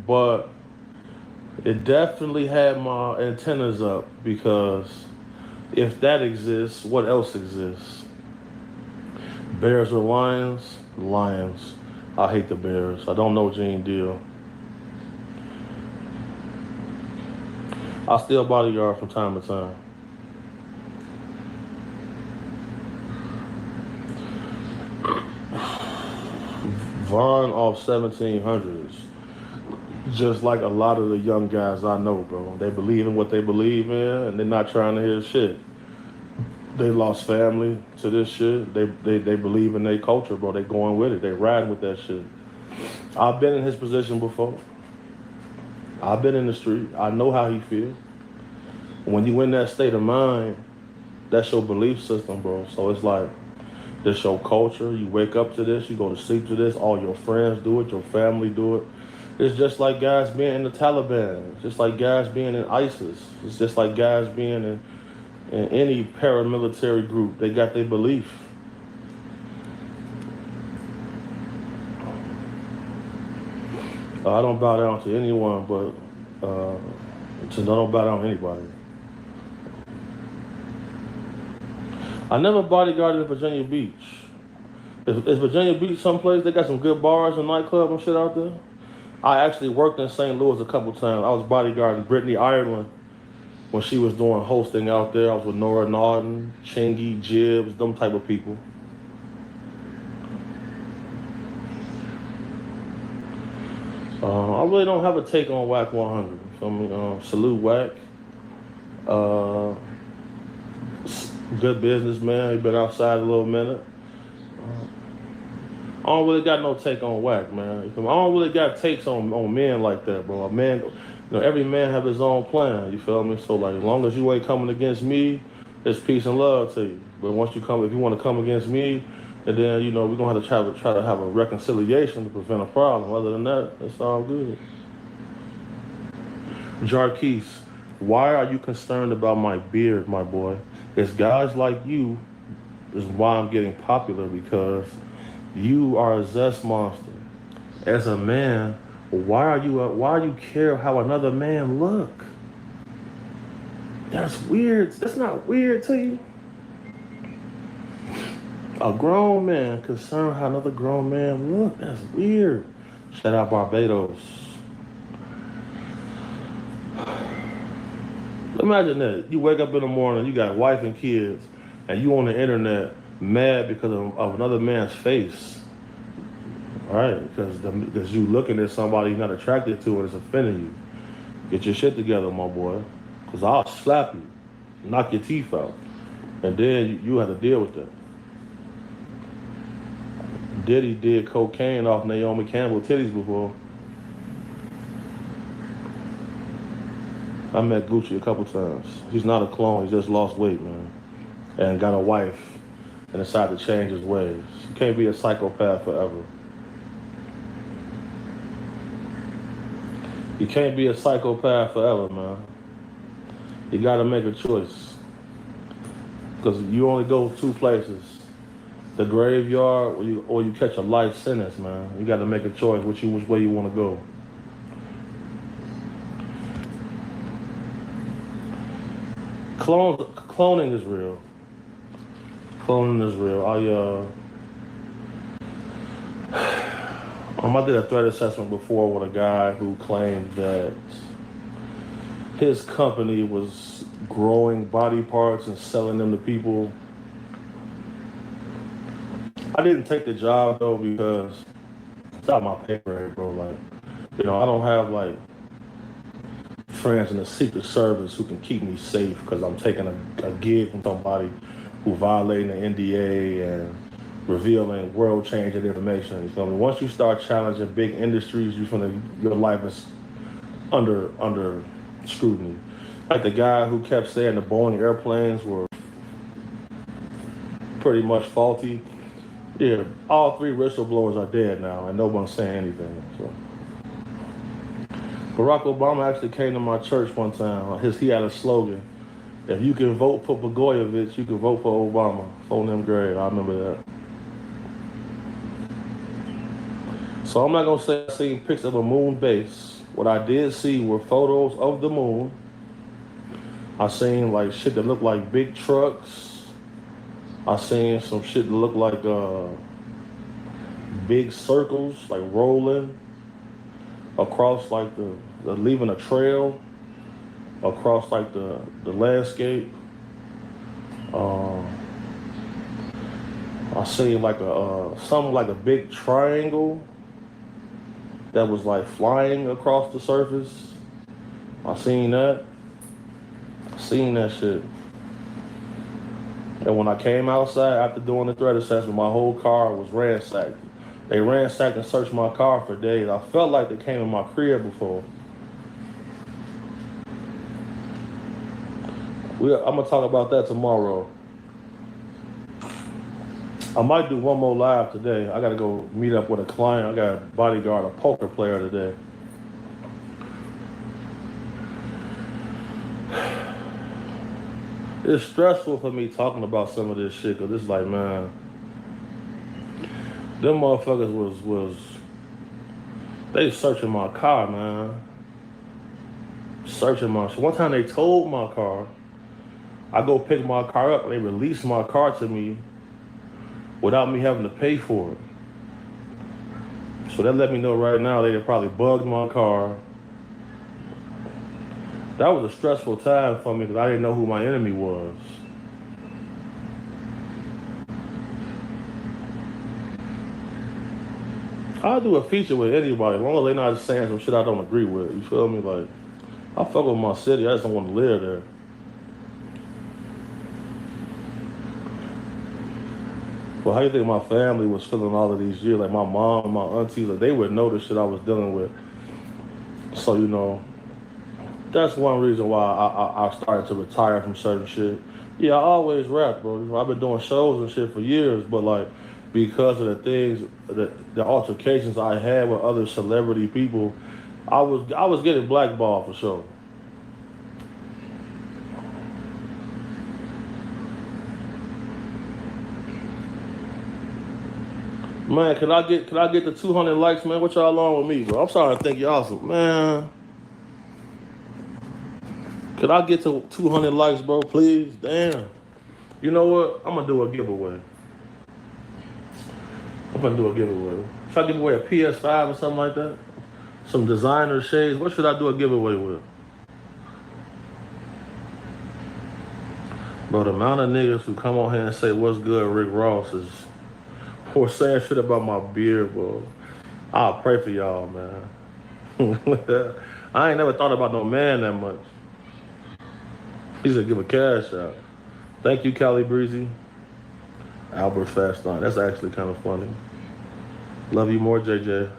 but it definitely had my antennas up because if that exists, what else exists? Bears or lions? Lions. I hate the Bears. I don't know Gene Deal. I still bodyguard from time to time. Vaughn off 1700s. Just like a lot of the young guys I know, bro. They believe in what they believe in, and they're not trying to hear shit. They lost family to this shit. They believe in their culture, bro. They going with it. They riding with that shit. I've been in his position before. I've been in the street. I know how he feels. When you in that state of mind, that's your belief system, bro. So it's like, this your culture. You wake up to this. You go to sleep to this. All your friends do it. Your family do it. It's just like guys being in the Taliban. It's just like guys being in ISIS. It's just like guys being in any paramilitary group. They got their belief. I don't bow down to anyone, but I don't bow down to anybody. I never bodyguarded in Virginia Beach. Is Virginia Beach someplace they got some good bars and nightclubs and shit out there? I actually worked in St. Louis a couple times. I was bodyguarding Brittany Ireland when she was doing hosting out there. I was with Nora Naughton, Chingy, Jhbizz, them type of people. I really don't have a take on Whack 100. So, I mean, salute Whack. Good businessman. He been outside a little minute. I don't really got no take on Whack, man. I don't really got takes on men like that, bro. A man, every man have his own plan. You feel me? So like, as long as you ain't coming against me, it's peace and love to you. But once you come, if you want to come against me, and then we're gonna have to try to have a reconciliation to prevent a problem. Other than that, it's all good. Jarquise, why are you concerned about my beard, my boy? It's guys like you is why I'm getting popular, because you are a zest monster. As a man, why you care how another man look? That's weird. That's not weird to you. A grown man concerned how another grown man look. That's weird. Shout out Barbados. Imagine that. You wake up in the morning, you got a wife and kids, and you on the internet mad because of another man's face. Right? Because you looking at somebody you're not attracted to and it's offending you. Get your shit together, my boy. Because I'll slap you, knock your teeth out. And then you have to deal with that. Diddy did cocaine off Naomi Campbell titties before. I met Gucci a couple times. He's not a clone. He just lost weight, man. And got a wife and decide to change his ways. You can't be a psychopath forever. You can't be a psychopath forever, man. You gotta make a choice. Because you only go two places. The graveyard or you catch a life sentence, man. You gotta make a choice which way you wanna go. Cloning is real. Cloning is real. I did a threat assessment before with a guy who claimed that his company was growing body parts and selling them to people. I didn't take the job though because it's not my pay grade, bro. Like, I don't have like friends in the Secret Service who can keep me safe because I'm taking a gig from somebody who violating the NDA and revealing world-changing information. You feel me? Once you start challenging big industries, your life is under scrutiny. Like the guy who kept saying the Boeing airplanes were pretty much faulty. Yeah, all three whistleblowers are dead now, and no one's saying anything. So. Barack Obama actually came to my church one time. He had a slogan: "If you can vote for Blagojevich, you can vote for Obama." Phone them grade. I remember that. So I'm not gonna say I seen pics of a moon base. What I did see were photos of the moon. I seen like shit that looked like big trucks. I seen some shit that looked like big circles, like rolling across like the leaving a trail across like the landscape. I seen like something like a big triangle that was like flying across the surface. I seen that shit. And when I came outside after doing the threat assessment, my whole car was ransacked. They ransacked and searched my car for days. I felt like they came in my crib before. I'm gonna talk about that tomorrow. I might do one more live today. I gotta go meet up with a client. I got a bodyguard, a poker player today. It's stressful for me talking about some of this shit, cause it's like, man, them motherfuckers was they searching my car, man. Searching my shit. One time they towed my car. I go pick my car up and they released my car to me without me having to pay for it. So that let me know right now they probably bugged my car. That was a stressful time for me because I didn't know who my enemy was. I'll do a feature with anybody as long as they're not saying some shit I don't agree with. You feel me? Like, I fuck with my city. I just don't want to live there. But how do you think my family was feeling all of these years? Like my mom and my aunties, like they would know the shit I was dealing with. So, that's one reason why I started to retire from certain shit. Yeah, I always rap, bro. I've been doing shows and shit for years, but like because of the things, the altercations I had with other celebrity people, I was getting blackballed for sure. Man, can I get the 200 likes, man? What y'all on with me, bro? I'm starting to think y'all some, man. Could I get to 200 likes, bro, please? Damn. You know what? I'm gonna do a giveaway. If I give away a PS5 or something like that, some designer shades, what should I do a giveaway with? Bro, the amount of niggas who come on here and say, "What's good, Rick Ross," is or saying shit about my beard, bro. I'll pray for y'all, man. I ain't never thought about no man that much. He said, give a cash out. Thank you, Cali Breezy. Albert Faston. That's actually kind of funny. Love you more, JJ.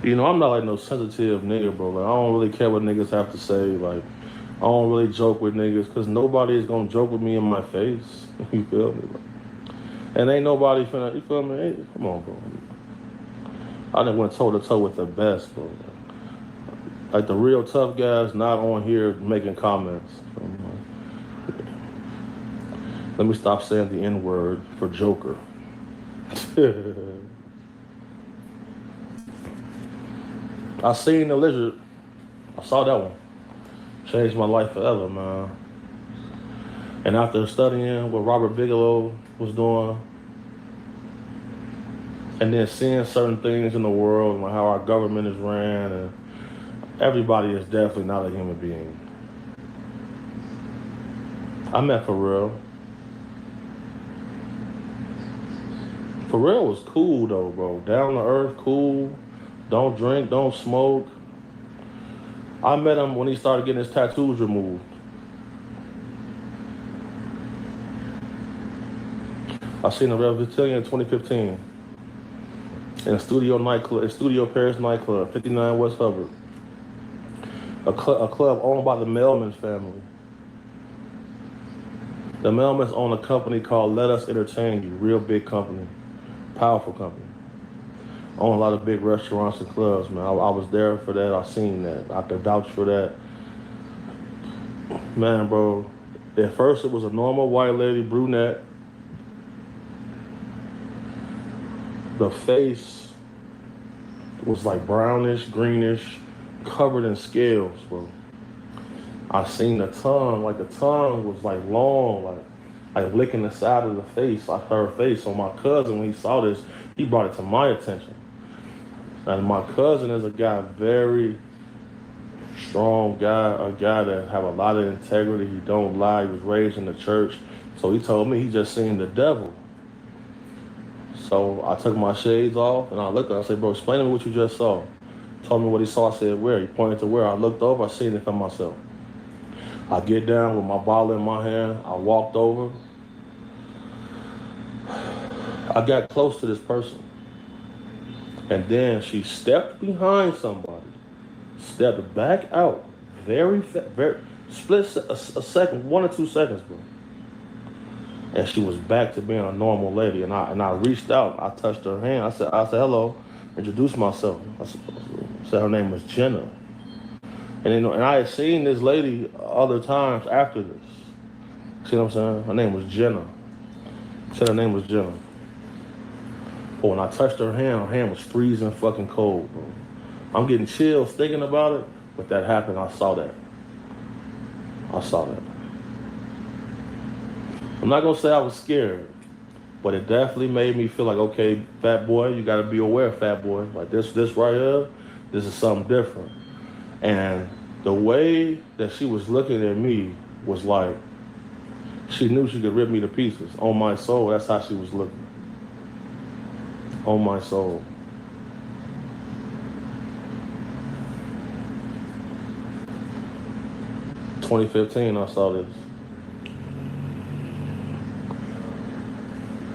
I'm not like no sensitive nigga, bro. Like, I don't really care what niggas have to say. Like, I don't really joke with niggas because nobody is gonna joke with me in my face. You feel me? And ain't nobody finna, you feel me? Hey, come on, bro. I done went toe to toe with the best, bro. Like the real tough guys not on here making comments. Let me stop saying the N-word for Joker. I seen the lizard. I saw that one. Changed my life forever, man. And after studying what Robert Bigelow was doing, and then seeing certain things in the world, and like how our government is ran, and everybody is definitely not a human being. I met Pharrell. Pharrell was cool though, bro. Down to earth, cool. Don't drink, don't smoke. I met him when he started getting his tattoos removed. I seen a Reptilian in 2015 in a Studio Paris nightclub, 59 West Hubbard. A club owned by the Melman family. The Melmans own a company called Let Us Entertain You, real big company, powerful company. Own a lot of big restaurants and clubs, man. I was there for that. I seen that. I could vouch for that. Man, bro, at first it was a normal white lady, brunette. The face was like brownish, greenish, covered in scales, bro. I seen the tongue, like the tongue was like long, like licking the side of the face, like her face. So my cousin, when he saw this, he brought it to my attention. And my cousin is a guy, very strong guy, a guy that have a lot of integrity. He don't lie. He was raised in the church. So he told me he just seen the devil. So I took my shades off and I looked at him. I said, bro, explain to me what you just saw. Told me what he saw. I said, where? He pointed to where. I looked over. I seen it for myself. I get down with my bottle in my hand. I walked over. I got close to this person. And then she stepped behind somebody, stepped back out, very split a second, 1 or 2 seconds, bro. And she was back to being a normal lady. And I reached out, I touched her hand. I said hello, introduced myself. I said her name was Jenna. And I had seen this lady other times after this. See what I'm saying? Her name was Jenna. Said her name was Jenna. But when I touched her hand was freezing fucking cold, bro. I'm getting chills thinking about it, but that happened. I saw that. I'm not gonna say I was scared, but it definitely made me feel like, okay, fat boy, you gotta be aware, fat boy. Like this right here, this is something different. And the way that she was looking at me was like, she knew she could rip me to pieces. On my soul, that's how she was looking. On my soul. In 2015, I saw this.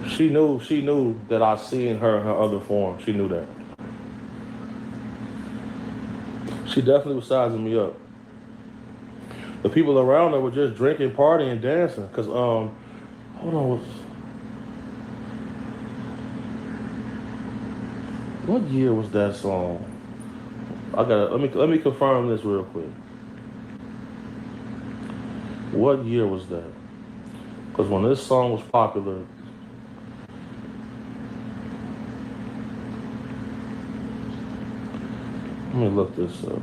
She knew that I seen her in her other form. She knew that. She definitely was sizing me up. The people around her were just drinking, partying, dancing. Cause hold on. What year was that song? Let me confirm this real quick. What year was that? Because when this song was popular, let me look this up.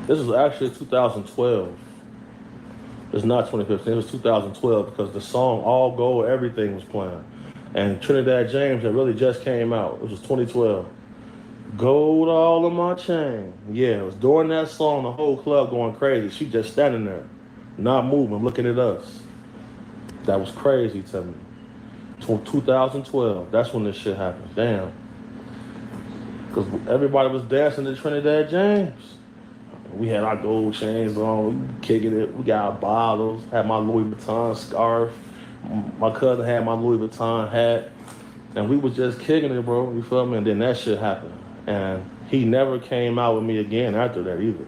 This was actually 2012. It's not 2015, it was 2012 because the song All Gold, Everything was playing. And Trinidad James, that really just came out. It was 2012. Gold all on my chain. Yeah, it was during that song, the whole club going crazy. She just standing there, not moving, looking at us. That was crazy to me. 2012, that's when this shit happened. Damn. Because everybody was dancing to Trinidad James. We had our gold chains on, we kicking it. We got our bottles, had my Louis Vuitton scarf. My cousin had my Louis Vuitton hat. And we was just kicking it, bro. You feel me? And then that shit happened. And he never came out with me again after that either.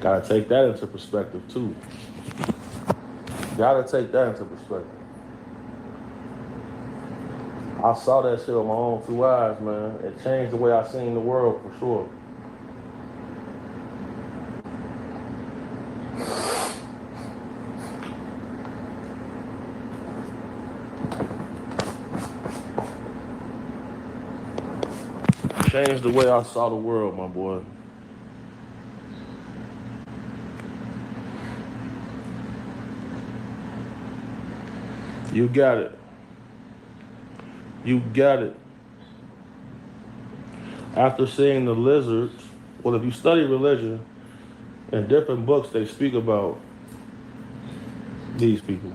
Gotta take that into perspective too. Gotta take that into perspective. I saw that shit with my own two eyes, man. It changed the way I seen the world for sure. Changed the way I saw the world, my boy. You got it. You got it. After seeing the lizards, well, if you study religion, in different books they speak about these people.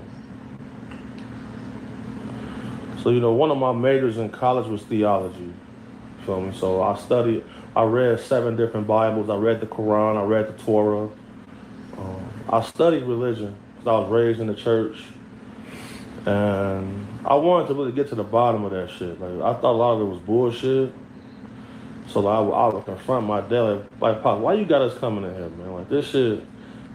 So, one of my majors in college was theology. You feel me? So I read 7 different Bibles. I read the Quran. I read the Torah. I studied religion because I was raised in the church. And I wanted to really get to the bottom of that shit. Like, I thought a lot of it was bullshit. So I would confront my dad, like, Pop, why you got us coming in here, man? Like, this shit.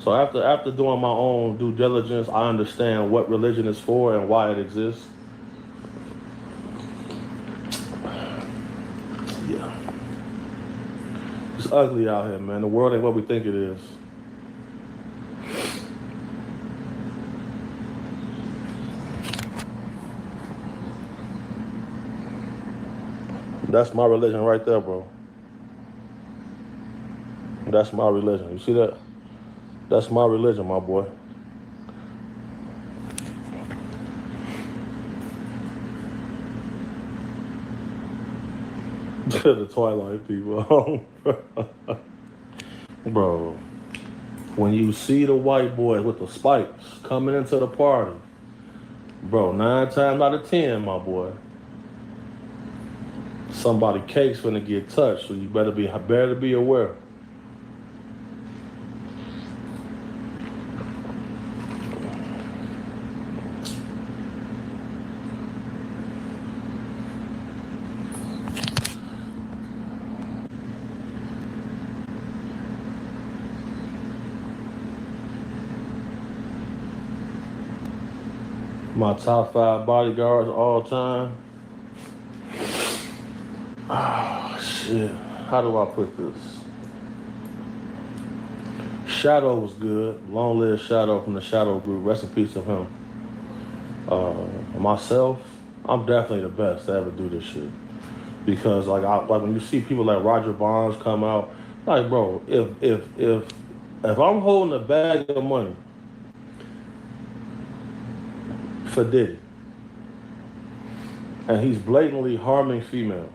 So after doing my own due diligence, I understand what religion is for and why it exists. Yeah. It's ugly out here, man. The world ain't what we think it is. That's my religion right there, bro. That's my religion. You see that? That's my religion, my boy. The Twilight people. Bro, when you see the white boys with the spikes coming into the party, bro, 9 times out of 10, my boy, somebody cake's finna get touched, so you better be aware. My top 5 bodyguards all time. Oh, shit. How do I put this? Shadow was good. Long live Shadow from the Shadow group. Rest in peace to him. Myself, I'm definitely the best to ever do this shit. Because like when you see people like Roger Bonds come out, like, bro, if I'm holding a bag of money for Diddy and he's blatantly harming females,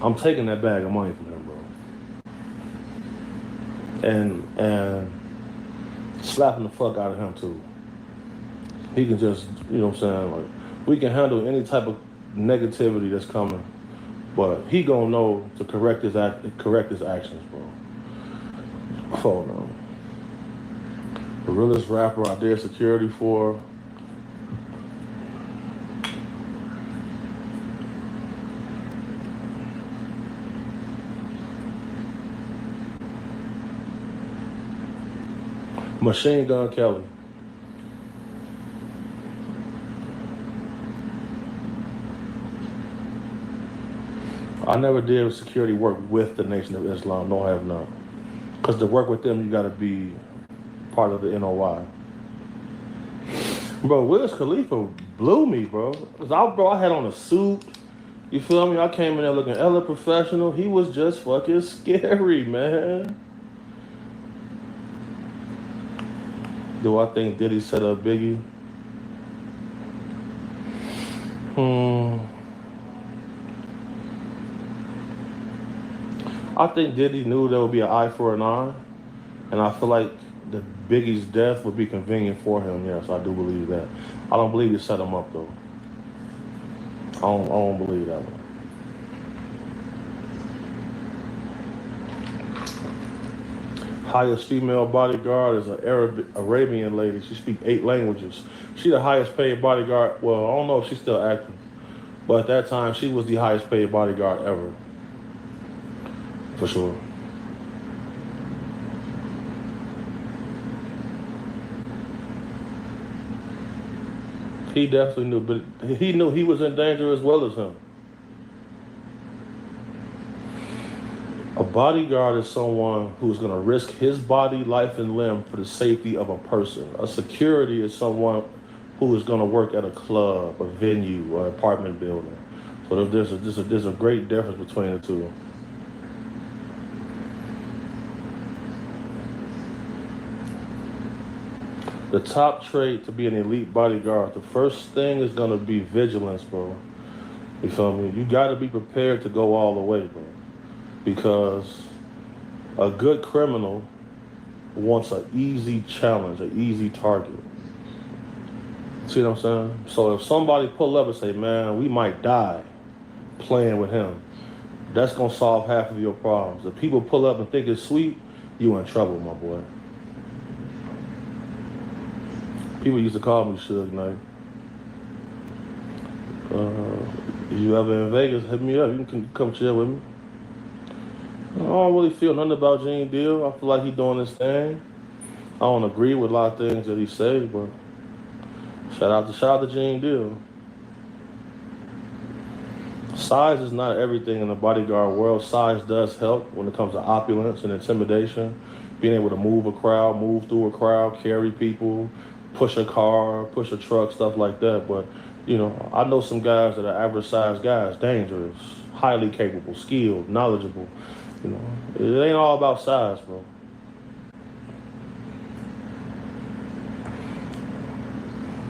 I'm taking that bag of money from him, bro. And slapping the fuck out of him too. He can just, you know what I'm saying, like, we can handle any type of negativity that's coming, but he gonna know to correct his actions, bro. Hold on. The realest rapper I did security for. Machine Gun Kelly. I never did security work with the Nation of Islam, don't have none. Because to work with them, you gotta be part of the NOI. Bro, Wiz Khalifa blew me, bro. Cause I had on a suit. You feel me? I came in there looking hella professional. He was just fucking scary, man. Do I think Diddy set up Biggie? I think Diddy knew there would be an eye for an eye, and I feel like the Biggie's death would be convenient for him. Yes, I do believe that. I don't believe he set him up though. I don't believe that one. Highest female bodyguard is an Arabian lady. She speaks 8 languages. She the highest paid bodyguard. Well, I don't know if she's still active, But at that time, she was the highest paid bodyguard ever, for sure. He definitely knew, but he knew he was in danger as well as him. A bodyguard is someone who's going to risk his body, life, and limb for the safety of a person. A security is someone who is going to work at a club, a venue, or an apartment building. So there's a great difference between the two. The top trait to be an elite bodyguard, the first thing is going to be vigilance, bro. You feel me? You got to be prepared to go all the way, bro. Because a good criminal wants an easy challenge, an easy target. See what I'm saying? So if somebody pull up and say, man, we might die playing with him, that's going to solve half of your problems. If people pull up and think it's sweet, you in trouble, my boy. People used to call me Suge Knight. If you ever in Vegas, hit me up. You can come chill with me. I don't really feel nothing about Gene Deal. I feel like he's doing his thing. I don't agree with a lot of things that he said, but shout out to Gene Deal. Size is not everything in the bodyguard world. Size does help when it comes to opulence and intimidation. Being able to move a crowd, move through a crowd, carry people, push a car, push a truck, stuff like that. But, you know, I know some guys that are average sized guys, dangerous, highly capable, skilled, knowledgeable. You know, it ain't all about size, bro.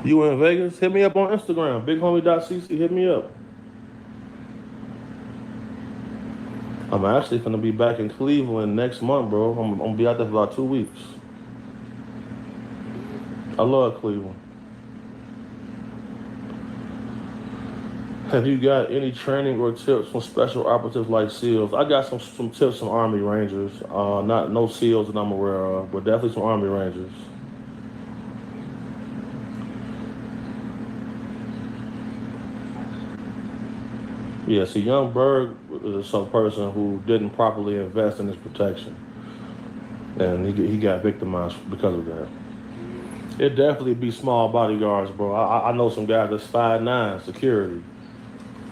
You in Vegas? Hit me up on Instagram, bighomie.cc. Hit me up. I'm actually gonna be back in Cleveland next month, bro. I'm gonna be out there for about 2 weeks. I love Cleveland. Have you got any training or tips from special operatives like SEALs? I got some tips from Army Rangers. Not no SEALs that I'm aware of, but definitely some Army Rangers. Yeah, see, Young Berg is some person who didn't properly invest in his protection, and he got victimized because of that. It definitely be small bodyguards, bro. I know some guys that's 5'9", security,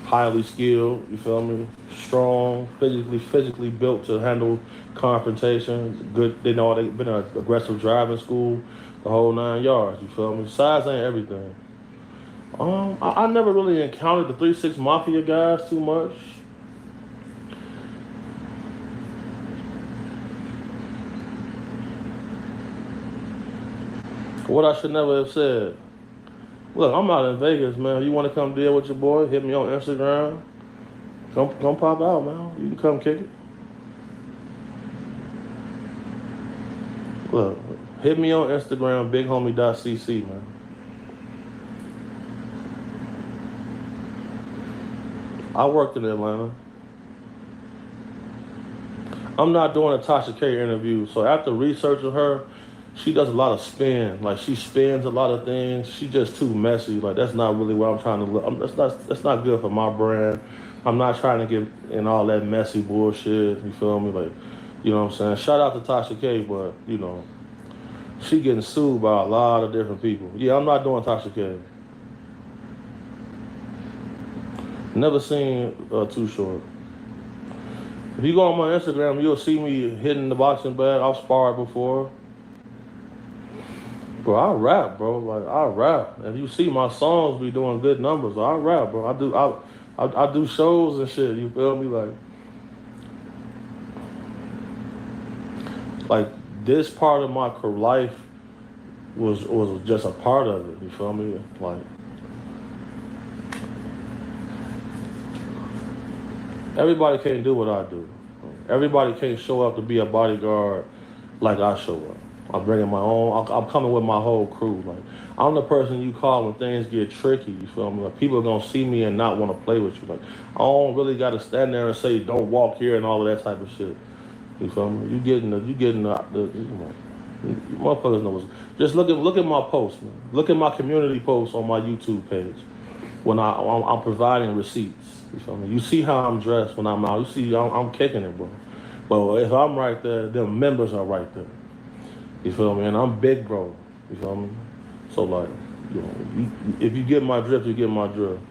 highly skilled. You feel me? Strong, physically built to handle confrontation. Good, they know they've been in an aggressive driving school, the whole 9 yards. You feel me? Size ain't everything. I never really encountered the 3-6 Mafia guys too much. What I should never have said. Look, I'm out in Vegas, man. You want to come deal with your boy? Hit me on Instagram. Come pop out, man. You can come kick it. Look, hit me on Instagram, bighomie.cc, man. I worked in Atlanta. I'm not doing a Tasha K interview, so after researching her, she does a lot of spin. Like, she spins a lot of things. She just too messy. Like, that's not really what I'm trying to look. That's not good for my brand. I'm not trying to get in all that messy bullshit. You feel me? Like, you know what I'm saying? Shout out to Tasha K, but, you know, she getting sued by a lot of different people. Yeah, I'm not doing Tasha K. Never seen Too Short. If you go on my Instagram, you'll see me hitting the boxing bag. I've sparred before. Bro, I rap, bro. Like, I rap. If you see my songs be doing good numbers, I rap, bro. I do shows and shit. You feel me? Like this part of my life was just a part of it. You feel me? Like, everybody can't do what I do. Everybody can't show up to be a bodyguard like I show up. I'm bringing my own. I'm coming with my whole crew. Like, I'm the person you call when things get tricky. You feel me? Like, people are gonna see me and not want to play with you. Like, I don't really got to stand there and say don't walk here and all of that type of shit. You feel me? You getting the you know, motherfuckers know what's. Just look at my posts, man. Look at my community posts on my YouTube page. when I'm providing receipts. You feel me? You see how I'm dressed when I'm out. You see I'm kicking it, bro. But if I'm right there, them members are right there. You feel me? And I'm big, bro. You feel me? So like, if you get my drift, you get my drift.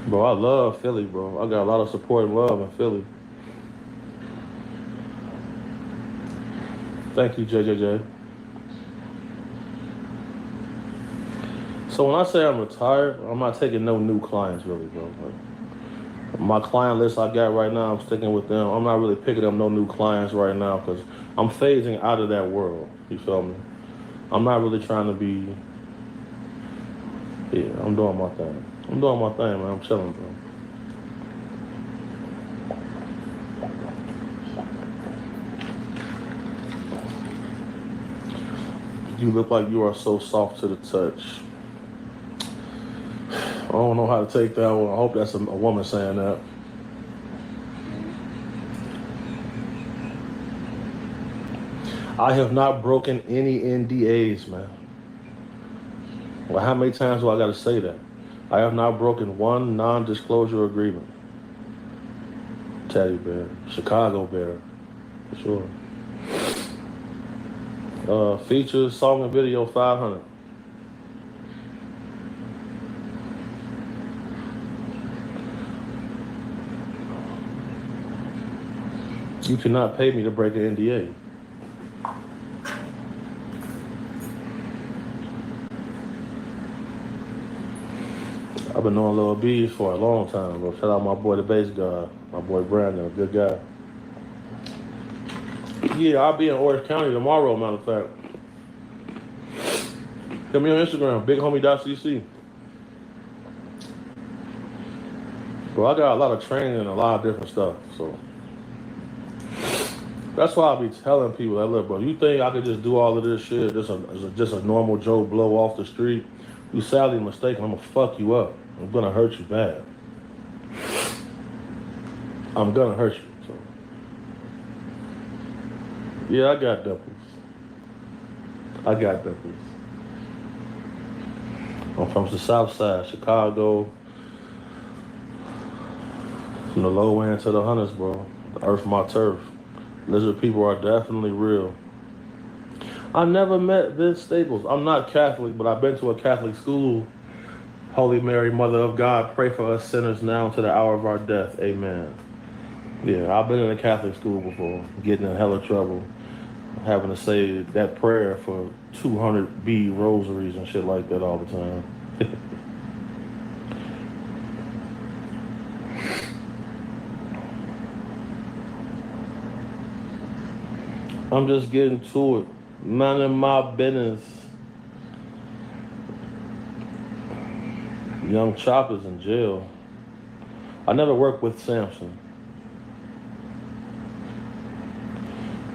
Bro, I love Philly, bro. I got a lot of support and love in Philly. Thank you, JJJ. So when I say I'm retired, I'm not taking no new clients, really, bro. Like, my client list I got right now, I'm sticking with them. I'm not really picking up no new clients right now because I'm phasing out of that world. You feel me? I'm not really trying to be. Yeah, I'm doing my thing. I'm doing my thing, man. I'm chilling, bro. You look like you are so soft to the touch. I don't know how to take that one. I hope that's a woman saying that. I have not broken any NDAs, man. Well, how many times do I got to say that? I have not broken one non-disclosure agreement. Teddy bear, Chicago bear, for sure. Features, song and video, 500. You cannot pay me to break an NDA. I've been knowing Lil B's for a long time, bro. Shout out my boy, the bass guy, my boy Brandon, a good guy. Yeah, I'll be in Orange County tomorrow, matter of fact. Hit me on Instagram, bighomie.cc. Bro, I got a lot of training and a lot of different stuff, so. That's why I be telling people that, look, bro, you think I could just do all of this shit just a normal Joe Blow off the street? You sadly mistaken. I'm gonna fuck you up. I'm gonna hurt you bad. I'm gonna hurt you. So. Yeah, I got dimples. I got dimples. I'm from the South Side, Chicago. From the low end to the hunters, bro. The earth, my turf. Lizard people are definitely real. I never met Vince Staples. I'm not Catholic, but I've been to a Catholic school. Holy Mary, Mother of God, pray for us sinners now to the hour of our death. Amen. Yeah, I've been in a Catholic school before, getting in hella trouble, having to say that prayer for 200 bead rosaries and shit like that all the time. I'm just getting to it. None of my business. Young Chopper's in jail. I never worked with Samson.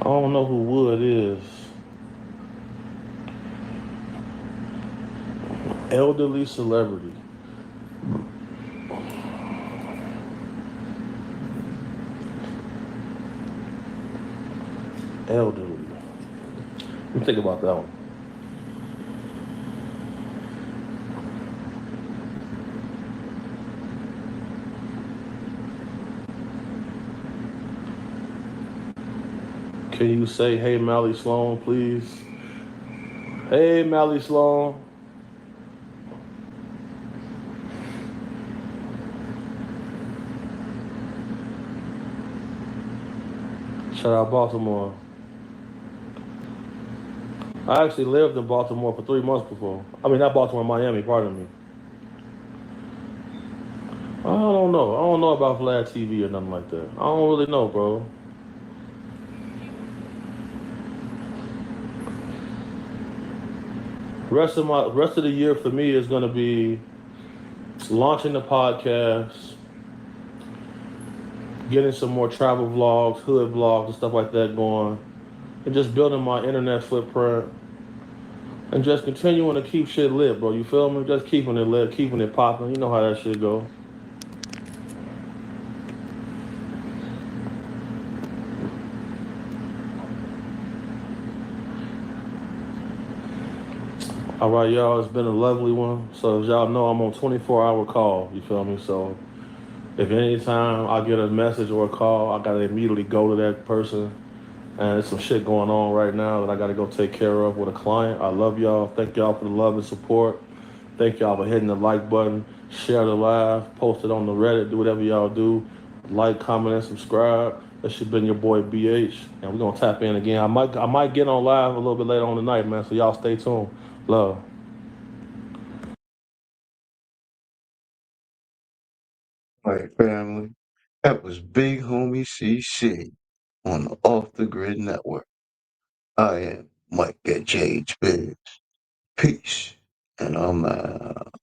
I don't know who Wood is. Elderly celebrity. Elderly. Let me think about that one. Can you say, hey, Mally Sloan, please? Hey, Mally Sloan. Shout out Baltimore. I actually lived in Baltimore for 3 months before. I mean, not Baltimore, Miami, pardon me. I don't know. I don't know about Vlad TV or nothing like that. I don't really know, bro. Rest of the year for me is gonna be launching the podcast, getting some more travel vlogs, hood vlogs, and stuff like that going, and just building my internet footprint, and just continuing to keep shit lit, bro. You feel me? Just keeping it lit, keeping it popping. You know how that shit go. All right, y'all. It's been a lovely one. So as y'all know, I'm on 24-hour call. You feel me? So if anytime I get a message or a call, I gotta immediately go to that person. And there's some shit going on right now that I gotta go take care of with a client. I love y'all. Thank y'all for the love and support. Thank y'all for hitting the like button, share the live, post it on the Reddit, do whatever y'all do. Like, comment, and subscribe. That should been your boy BH, and we're gonna tap in again. I might get on live a little bit later on tonight, man. So y'all stay tuned. Love. All right, family. That was Big Homie CC on the Off the Grid Network. I am Mike at jhbizz. Peace. And I'm out.